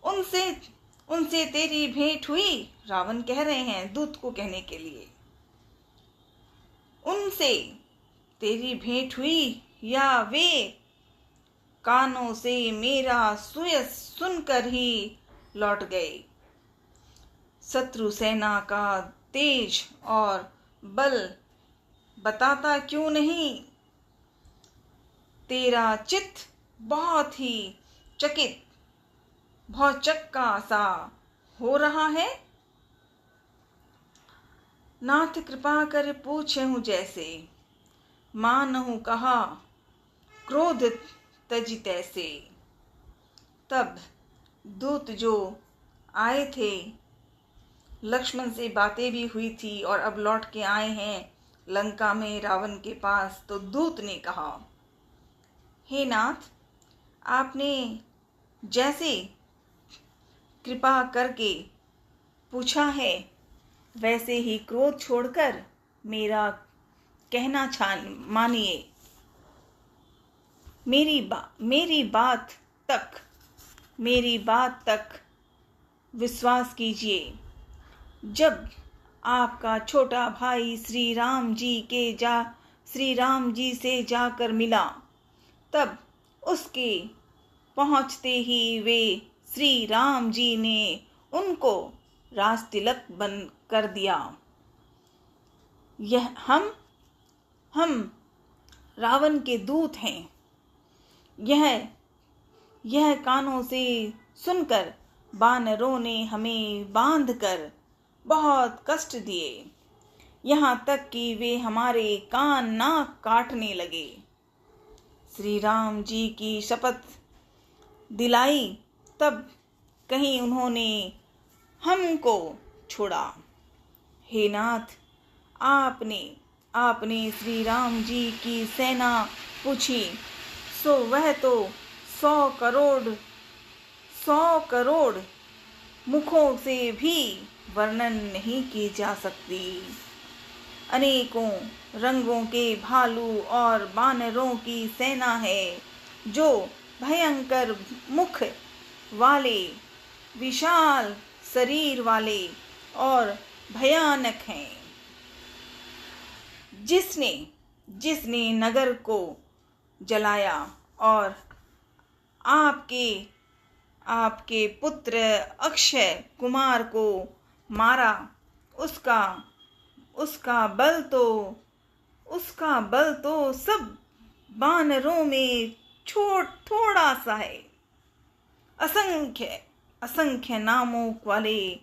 उनसे तेरी भेंट हुई, रावण कह रहे हैं दूत को कहने के लिए। उनसे तेरी भेंट हुई या वे कानों से मेरा सुयस सुनकर ही लौट गए। शत्रु सेना का तेज और बल बताता क्यों नहीं? तेरा चित्त बहुत चक्का सा हो रहा है। नाथ कृपा कर पूछहु जैसे, मानहु कहा क्रोध तजी तैसे। तब दूत जो आए थे, लक्ष्मण से बातें भी हुई थी और अब लौट के आए हैं लंका में रावण के पास। तो दूत ने कहा, हे नाथ, आपने जैसे कृपा करके पूछा है वैसे ही क्रोध छोड़कर मेरा कहना मानिए। मेरी बात तक विश्वास कीजिए। जब आपका छोटा भाई श्री राम जी से जाकर मिला। तब उसके पहुँचते ही वे श्री राम जी ने उनको राजतिलक बंद कर दिया। यह हम रावण के दूत हैं। यह कानों से सुनकर वानरों ने हमें बांधकर बहुत कष्ट दिए, यहाँ तक कि वे हमारे कान नाक काटने लगे। श्री राम जी की शपथ दिलाई, तब कहीं उन्होंने हमको छोड़ा। हे नाथ, आपने श्री राम जी की सेना पूछी, सो वह तो 100 करोड़ मुखों से भी वर्णन नहीं की जा सकती। अनेकों रंगों के भालू और बानरों की सेना है, जो भयंकर मुख वाले, विशाल शरीर वाले और भयानक हैं। जिसने नगर को जलाया और आपके पुत्र अक्षय कुमार को मारा, उसका बल तो सब बानरों में थोड़ा सा है। असंख्य नामों वाले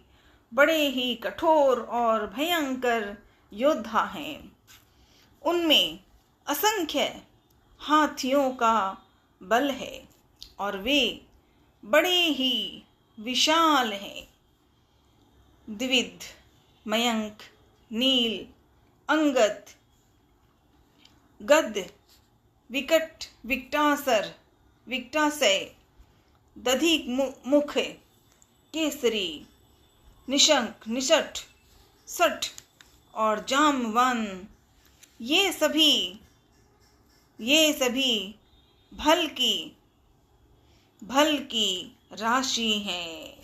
बड़े ही कठोर और भयंकर योद्धा हैं। उनमें असंख्य हाथियों का बल है और वे बड़े ही विशाल हैं। द्विविद, मयंक, नील, अंगद, गद, विकट, विकटासय, दधिक मुख, केसरी, निशंक, निषठ, सठ और जामवन, ये सभी भल की राशि हैं।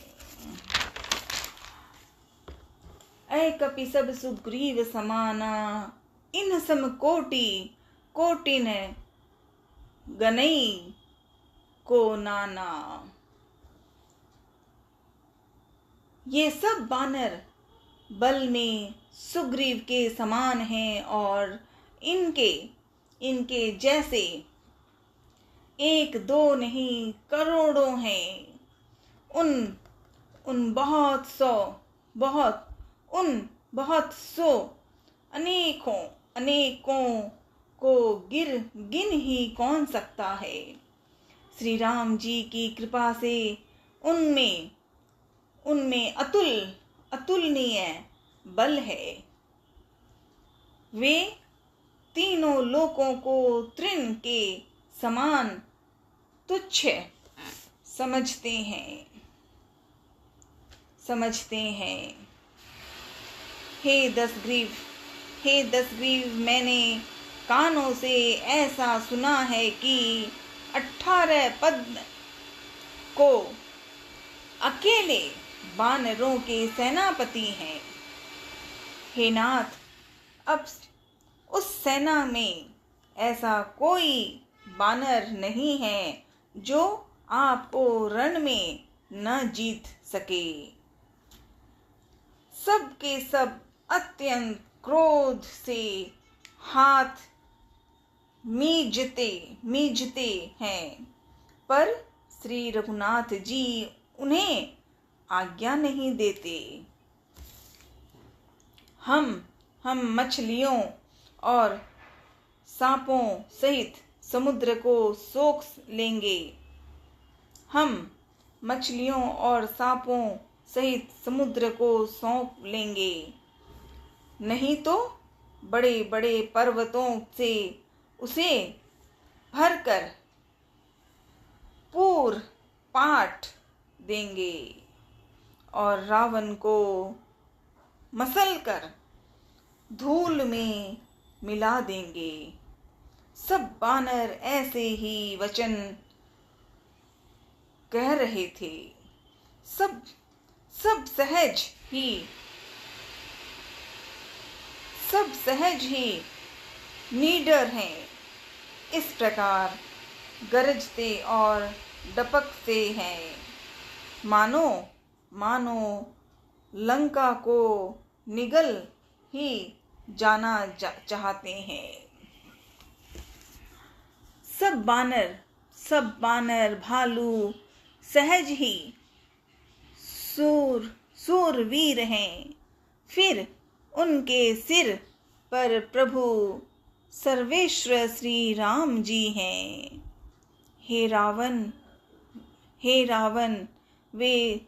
ऐ कपि सब सुग्रीव समाना, इन सम कोटिन गनई को नाना। ये सब बानर बल में सुग्रीव के समान हैं और इनके जैसे 1-2 नहीं करोड़ों हैं। उन बहुत सौ अनेकों को गिन ही कौन सकता है। श्री राम जी की कृपा से उनमें अतुलनीय बल है। वे तीनों लोकों को तृण के समान तुच्छ समझते हैं। हे दशग्रीव, मैंने कानों से ऐसा सुना है कि 18 पद को अकेले बानरों के सेनापति हैं। हे नाथ, अब उस सेना में ऐसा कोई बानर नहीं है जो आपको रण में न जीत सके। सब के सब अत्यंत क्रोध से हाथ मींजते हैं, पर श्री रघुनाथ जी उन्हें आज्ञा नहीं देते। हम मछलियों और सांपों सहित समुद्र को सोख लेंगे। हम मछलियों और सांपों सहित समुद्र को सौंप लेंगे, नहीं तो बड़े बड़े पर्वतों से उसे भरकर पूर पाट देंगे और रावण को मसलकर धूल में मिला देंगे। सब बानर ऐसे ही वचन कह रहे थे। सब सहज ही सब सहज ही निडर हैं। इस प्रकार गरजते और डपकते हैं, मानो मानो लंका को निगल ही जाना चाहते हैं। सब बानर भालू सहज ही सूरवीर हैं। फिर उनके सिर पर प्रभु सर्वेश्वर श्री राम जी हैं। हे रावण वे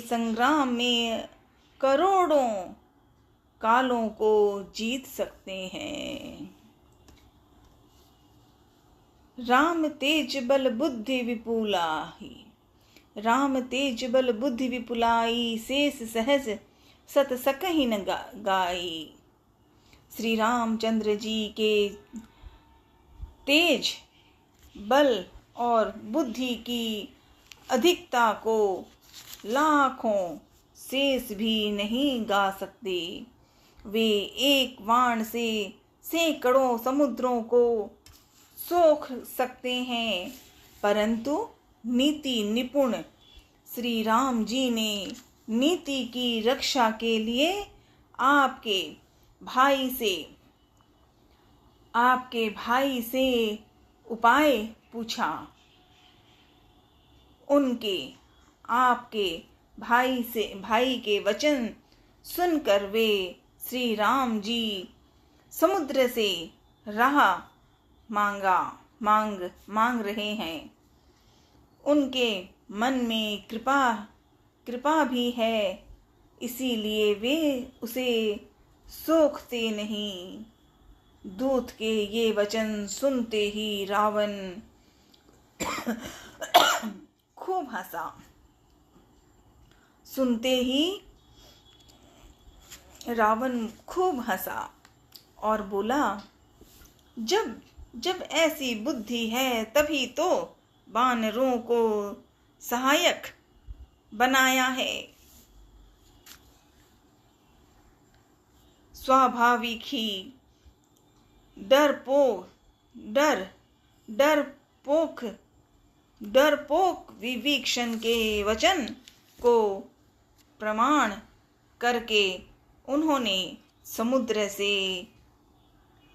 संग्राम में करोड़ों कालों को जीत सकते हैं। राम तेज बल बुद्धि विपुलाई शेष सहज सत सकहि न गाई। श्री रामचंद्र जी के तेज बल और बुद्धि की अधिकता को लाखों शेष भी नहीं गा सकते। वे एक बाण से सैकड़ों समुद्रों को सोख सकते हैं, परंतु नीति निपुण श्री राम जी ने नीति की रक्षा के लिए आपके भाई से उपाय पूछा। आपके भाई के वचन सुनकर वे श्री राम जी समुद्र से राह मांग रहे हैं। उनके मन में कृपा भी है, इसीलिए वे उसे सोखते नहीं। दूत के ये वचन सुनते ही रावण खूब हंसा। और बोला, जब ऐसी बुद्धि है तभी तो वानरों को सहायक बनाया है। स्वाभाविक ही डरपोक विभीषण के वचन को प्रमाण करके उन्होंने समुद्र से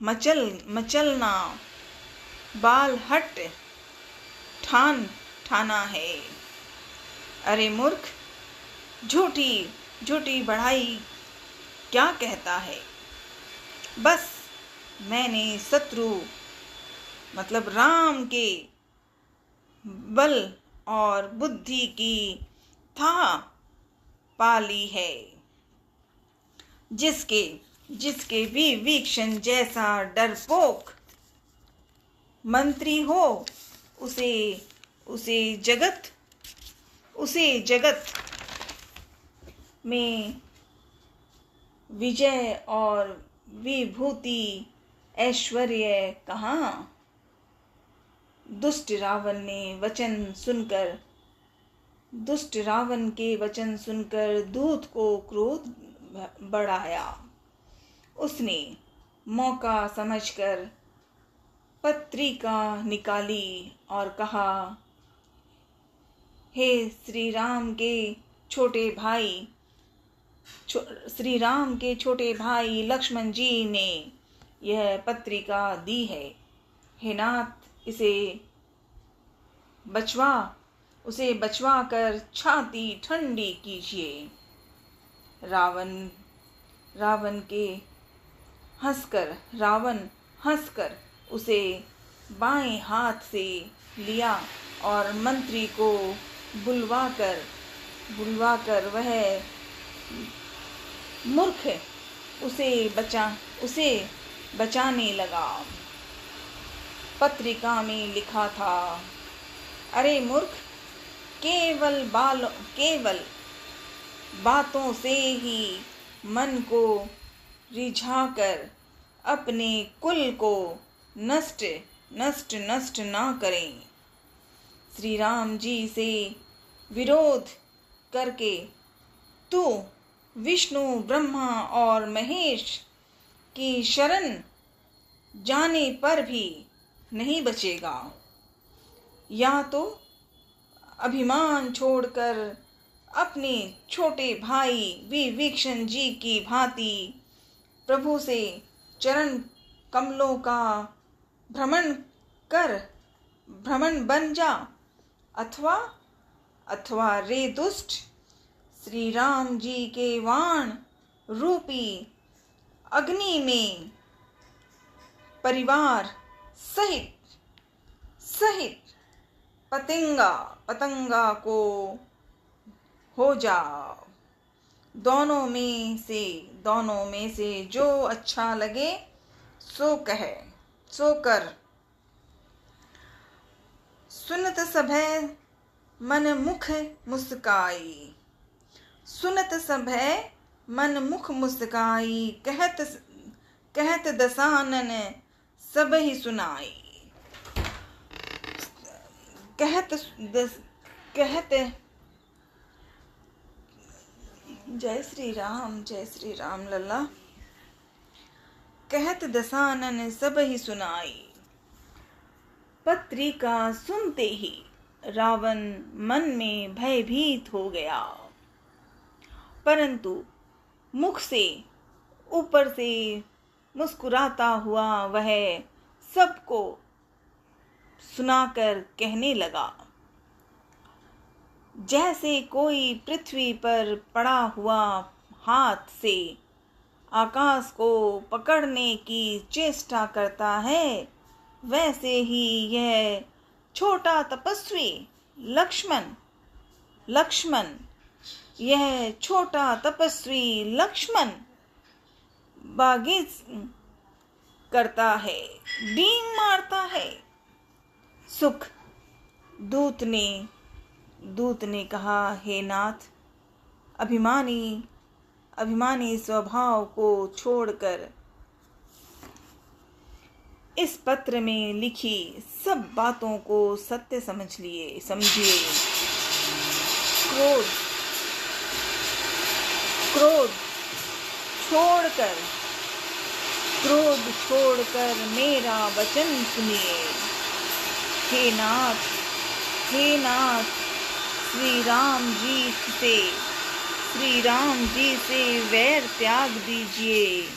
मचलना बालहट ठाना है। अरे मूर्ख, झूठी बढ़ाई क्या कहता है। बस मैंने शत्रु मतलब राम के बल और बुद्धि की था पाली है। जिसके विभीषण जैसा डरपोक मंत्री हो, उसे जगत में विजय और विभूति ऐश्वर्य कहाँ। दुष्ट रावण के वचन सुनकर दूत को क्रोध बढ़ाया। उसने मौका समझकर पत्रिका निकाली और कहा, हे श्री राम के छोटे भाई लक्ष्मण जी ने यह पत्रिका दी है। हे नाथ, उसे बचवा कर छाती ठंडी कीजिए। रावण हंसकर उसे बाएं हाथ से लिया और मंत्री को बुलवाकर वह मूर्ख उसे बचाने लगा। पत्रिका में लिखा था, अरे मूर्ख, केवल बातों से ही मन को रिझाकर अपने कुल को नष्ट ना करें। श्री राम जी से विरोध करके तू विष्णु ब्रह्मा और महेश की शरण जाने पर भी नहीं बचेगा। या तो अभिमान छोड़कर अपने छोटे भाई विभीषण जी की भांति प्रभु से चरण कमलों का भ्रमण बन जा, अथवा रे दुष्ट, श्री राम जी के वाण रूपी अग्नि में परिवार सहित पतंगा को हो जाओ। दोनों में से जो अच्छा लगे सो कर। सुनत सभै मन मुख मुस्काई, कहत दसानन सब ही सुनाई। कहत जय श्री राम लल्ला। कहत दसानन सब ही सुनाई। पत्रिका सुनते ही रावण मन में भयभीत हो गया, परंतु मुख से ऊपर से मुस्कुराता हुआ वह सबको सुनाकर कहने लगा, जैसे कोई पृथ्वी पर पड़ा हुआ हाथ से आकाश को पकड़ने की चेष्टा करता है, वैसे ही यह छोटा तपस्वी लक्ष्मण बागीज करता है, डींग मारता है। सुख दूत ने कहा, हे नाथ, अभिमानी स्वभाव को छोड़कर इस पत्र में लिखी सब बातों को सत्य समझिए। क्रोध छोड़कर मेरा वचन सुनिए। हे नाथ, श्री राम जी से वैर त्याग दीजिए।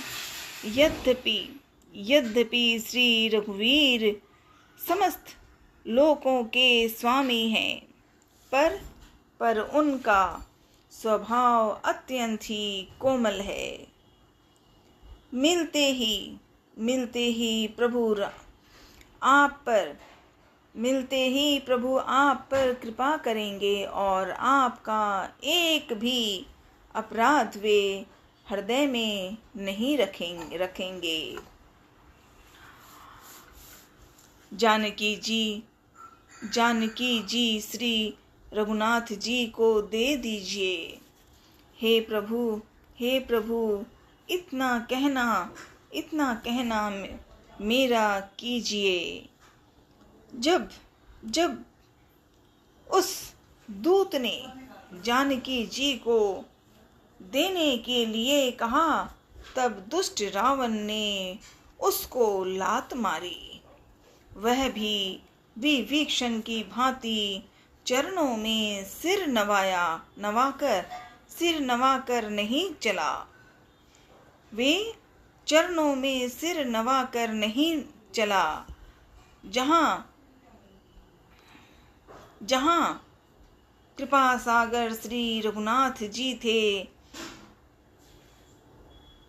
यद्यपि श्री रघुवीर समस्त लोकों के स्वामी हैं, पर उनका स्वभाव अत्यंत ही कोमल है। मिलते ही प्रभु आप पर कृपा करेंगे और आपका एक भी अपराध वे हृदय में नहीं रखेंगे। जानकी जी श्री रघुनाथ जी को दे दीजिए। हे प्रभु, इतना कहना मेरा कीजिए। जब उस दूत ने जानकी जी को देने के लिए कहा, तब दुष्ट रावण ने उसको लात मारी। वह भी विभीषण की भांति चरणों में सिर नवाकर नहीं चला। वे चरणों में सिर नवाकर नहीं चला। जहां कृपा सागर श्री रघुनाथ जी थे,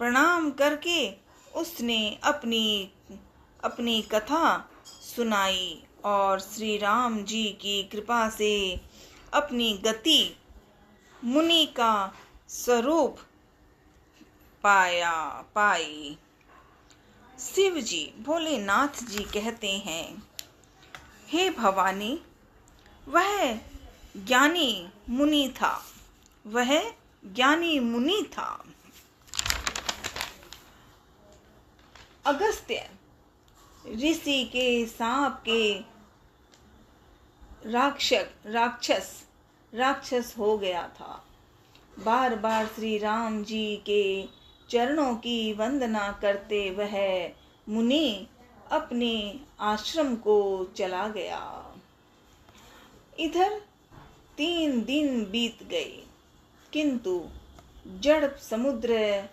प्रणाम करके उसने अपनी कथा सुनाई और श्री राम जी की कृपा से अपनी गति मुनि का स्वरूप पाई। शिव जी भोलेनाथ जी कहते हैं, हे भवानी, वह ज्ञानी मुनि था। अगस्त्य ऋषि के सांप के राक्षस हो गया था। बार बार श्री राम जी के चरणों की वंदना करते वह मुनि अपने आश्रम को चला गया। इधर 3 दिन बीत गए, किंतु जड़ समुद्र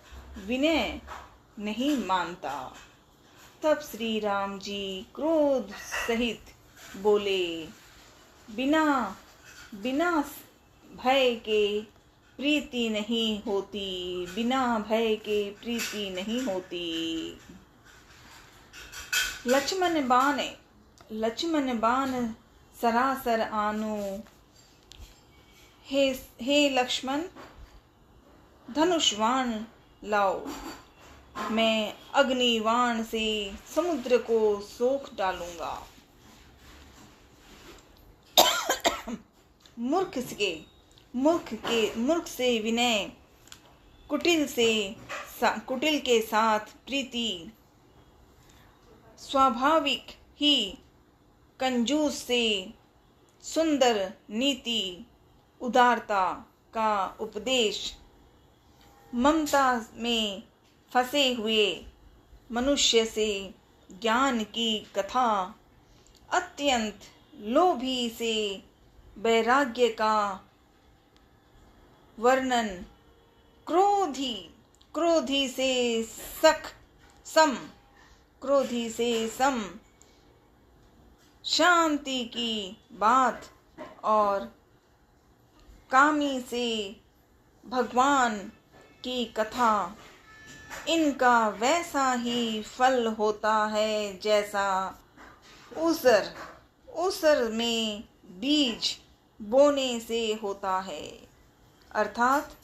विनय नहीं मानता। तब श्री राम जी क्रोध सहित बोले, बिना भय के प्रीति नहीं होती, बिना भय के प्रीति नहीं होती। लक्ष्मण बाण सरासर आनु, हे लक्ष्मण धनुष्वाण लाओ, मैं अग्निवाण से समुद्र को सोख डालूंगा। मूर्ख से विनय, कुटिल के साथ प्रीति, स्वाभाविक ही कंजूस से सुंदर नीति, उदारता का उपदेश, ममता में फंसे हुए मनुष्य से ज्ञान की कथा, अत्यंत लोभी से वैराग्य का वर्णन, क्रोधी से सम, शांति की बात और कामी से भगवान की कथा, इनका वैसा ही फल होता है जैसा ऊसर में बीज बोने से होता है। अर्थात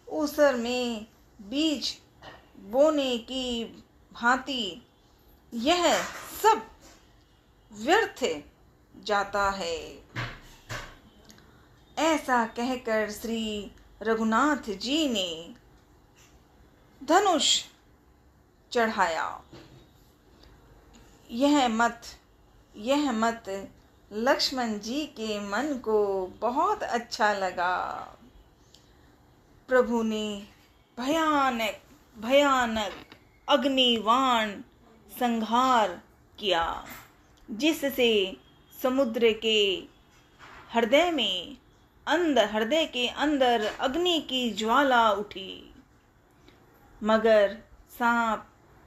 ऊसर में बीज बोने की भांति यह सब व्यर्थ जाता है। ऐसा कहकर श्री रघुनाथ जी ने धनुष चढ़ाया। यह मत लक्ष्मण जी के मन को बहुत अच्छा लगा। प्रभु ने भयानक अग्निवाण संहार किया, जिससे समुद्र के हृदय के अंदर अग्नि की ज्वाला उठी। मगर, सांप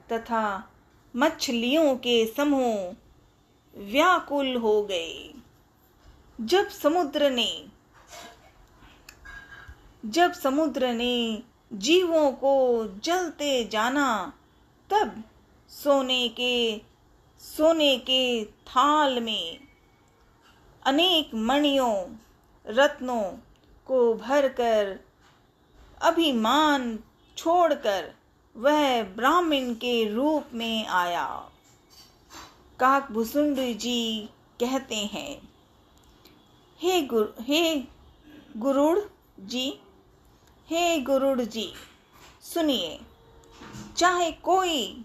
तथा मछलियों के समूह व्याकुल हो गए। जब समुद्र ने जीवों को जलते जाना, तब सोने के थाल में अनेक मणियों रत्नों को भरकर अभिमान छोड़कर वह ब्राह्मण के रूप में आया। काकभूषुंड जी कहते हैं, हे गुरुड़ जी सुनिए, चाहे कोई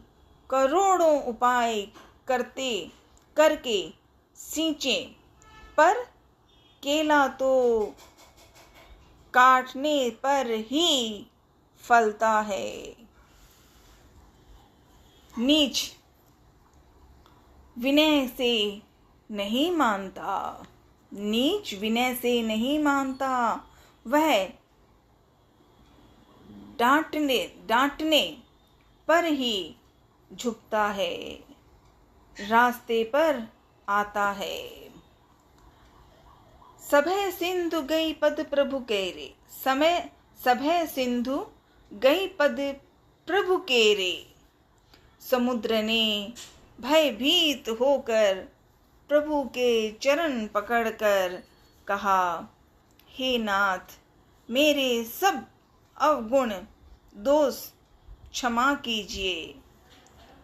करोड़ों उपाय करके सींचे, पर केला तो काटने पर ही फलता है। नीच विनय से नहीं मानता, वह डांटने पर ही झुकता है, रास्ते पर आता है। सभय सिंधु गई पद प्रभु केरे, सभय सिंधु गई पद प्रभु केरे। समुद्र ने भयभीत होकर प्रभु के चरण पकड़कर कहा, हे नाथ, मेरे सब अवगुण दोष क्षमा कीजिए।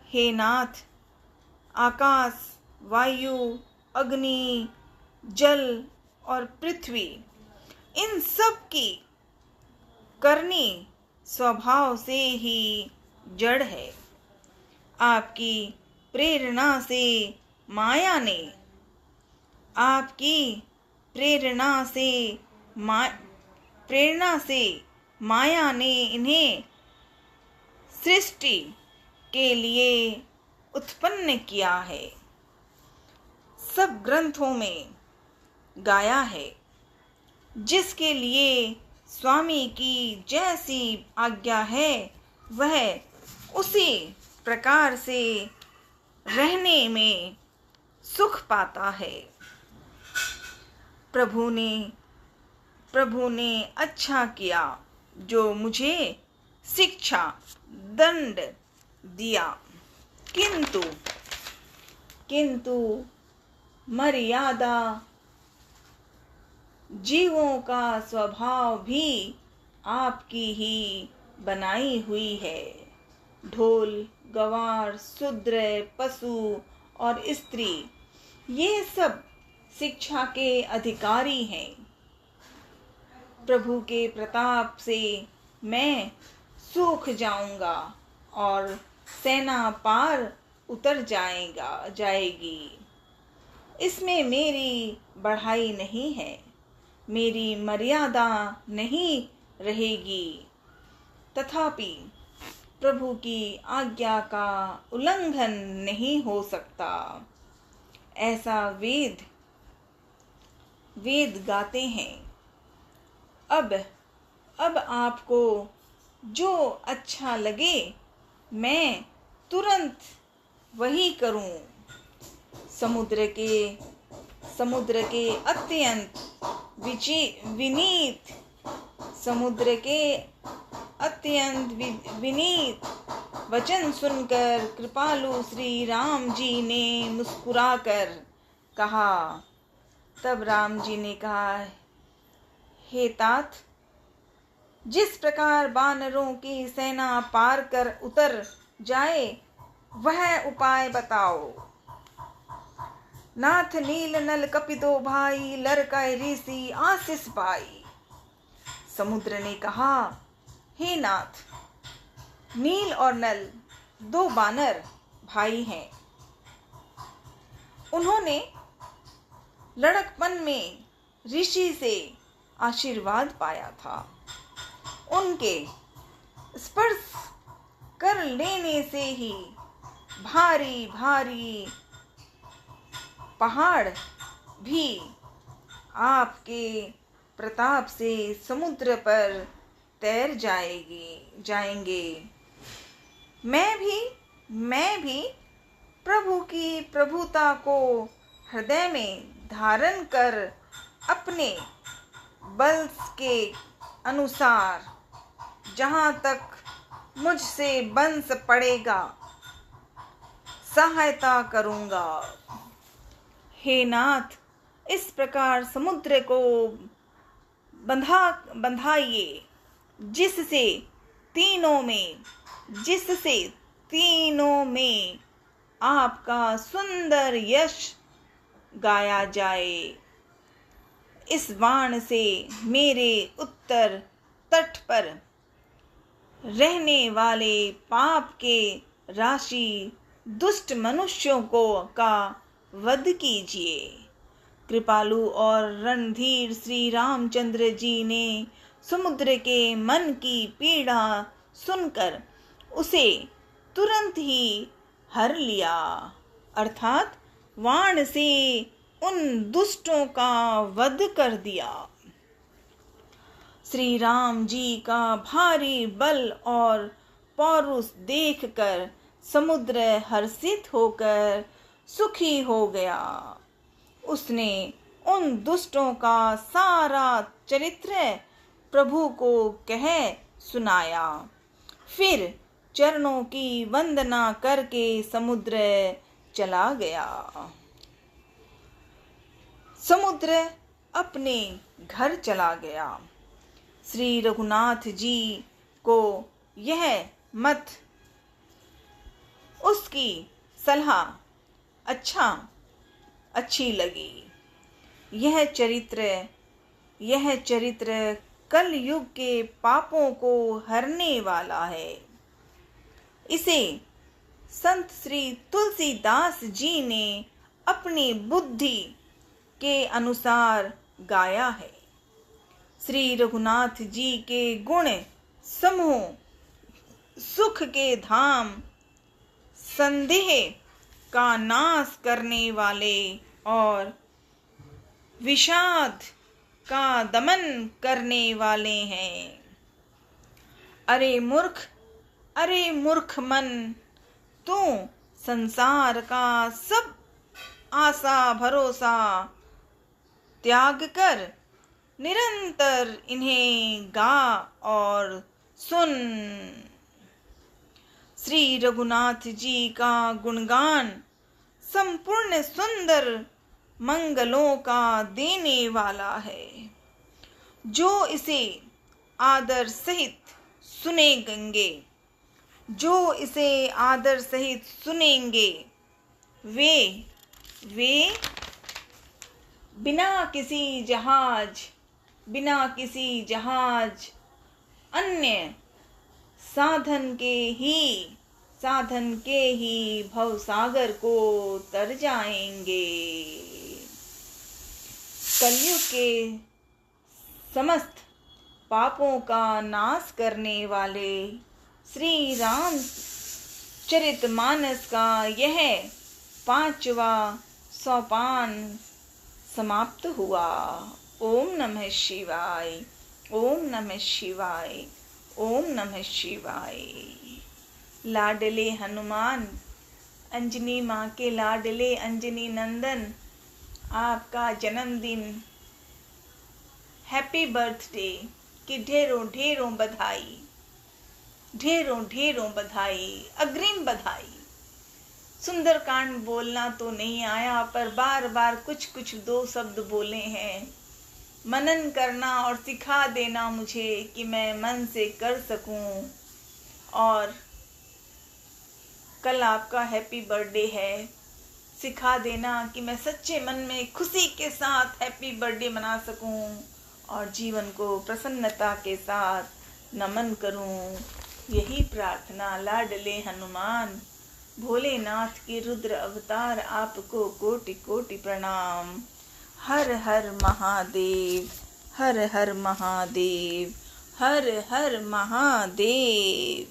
हे नाथ, आकाश, वायु, अग्नि, जल और पृथ्वी, इन सब की करनी स्वभाव से ही जड़ है। आपकी प्रेरणा से माया ने इन्हें सृष्टि के लिए उत्पन्न किया है। सब ग्रंथों में गाया है, जिसके लिए स्वामी की जैसी आज्ञा है वह उसी प्रकार से रहने में सुख पाता है। प्रभु ने अच्छा किया जो मुझे शिक्षा दंड दिया, किंतु मर्यादा जीवों का स्वभाव भी आपकी ही बनाई हुई है। ढोल, गवार, शूद्र, पशु और स्त्री ये सब शिक्षा के अधिकारी हैं। प्रभु के प्रताप से मैं सूख जाऊंगा और सेना पार उतर जाएगी। इसमें मेरी बढ़ाई नहीं है, मेरी मर्यादा नहीं रहेगी। तथापि प्रभु की आज्ञा का उल्लंघन नहीं हो सकता, ऐसा वेद गाते हैं। अब आपको जो अच्छा लगे मैं तुरंत वही करूं। समुद्र के अत्यंत विनीत वचन सुनकर कृपालु श्री राम जी ने मुस्कुराकर कहा। तब राम जी ने कहा, हे तात, जिस प्रकार वानरों की सेना पार कर उतर जाए वह उपाय बताओ। नाथ नील नल कपिदो भाई, लरकाय ऋषि आशीष पाई। समुद्र ने कहा, हे नाथ, नील और नल दो वानर भाई हैं। उन्होंने लड़कपन में ऋषि से आशीर्वाद पाया था। उनके स्पर्श कर लेने से ही भारी भारी पहाड़ भी आपके प्रताप से समुद्र पर तैर जाएंगे। मैं भी प्रभु की प्रभुता को हृदय में धारण कर अपने बल के अनुसार जहाँ तक मुझसे बंस पड़ेगा सहायता करूँगा। हे नाथ, इस प्रकार समुद्र को बंधाइए, जिससे तीनों में आपका सुंदर यश गाया जाए। इस बाण से मेरे उत्तर तट पर रहने वाले पाप के राशि दुष्ट मनुष्यों का वध कीजिए। कृपालु और रणधीर श्री रामचंद्र जी ने समुद्र के मन की पीड़ा सुनकर उसे तुरंत ही हर लिया, अर्थात वाण से उन दुष्टों का वध कर दिया। श्री राम जी का भारी बल और पौरुष देखकर समुद्र हर्षित होकर सुखी हो गया। उसने उन दुष्टों का सारा चरित्र प्रभु को कह सुनाया। फिर चरणों की वंदना करके समुद्र चला गया। समुद्र अपने घर चला गया। श्री रघुनाथ जी को यह मत उसकी सलाह अच्छी लगी। यह चरित्र कल युग के पापों को हरने वाला है। इसे संत श्री तुलसीदास जी ने अपनी बुद्धि के अनुसार गाया है। श्री रघुनाथ जी के गुण समूह, सुख के धाम, संदेह का नाश करने वाले और विषाद का दमन करने वाले हैं। अरे मूर्ख मन, तू संसार का सब आशा भरोसा त्याग कर निरंतर इन्हें गा और सुन। श्री रघुनाथ जी का गुणगान संपूर्ण सुंदर मंगलों का देने वाला है। जो इसे आदर सहित सुनेंगे, जो इसे आदर सहित सुनेंगे, वे बिना किसी जहाज अन्य साधन के ही भवसागर को तर जाएंगे। कलयुग के समस्त पापों का नाश करने वाले श्री राम चरितमानस का यह 5वां सोपान समाप्त हुआ। ओम नमः शिवाय, ओम नमः शिवाय, ओम नमः शिवाय। लाडले हनुमान, अंजनी माँ के लाडले अंजनी नंदन, आपका जन्मदिन, हैप्पी बर्थडे की ढेरों ढेरों बधाई, ढेरों ढेरों बधाई, अग्रिम बधाई। सुंदरकांड बोलना तो नहीं आया, पर बार बार कुछ 2 शब्द बोले हैं। मनन करना और सिखा देना मुझे कि मैं मन से कर सकूं। और कल आपका हैप्पी बर्थडे है, सिखा देना कि मैं सच्चे मन में खुशी के साथ हैप्पी बर्थडे मना सकूं और जीवन को प्रसन्नता के साथ नमन करूं। यही प्रार्थना। लाडले हनुमान, भोलेनाथ के रुद्र अवतार, आपको कोटि कोटि प्रणाम। हर हर महादेव, हर हर महादेव, हर हर महादेव।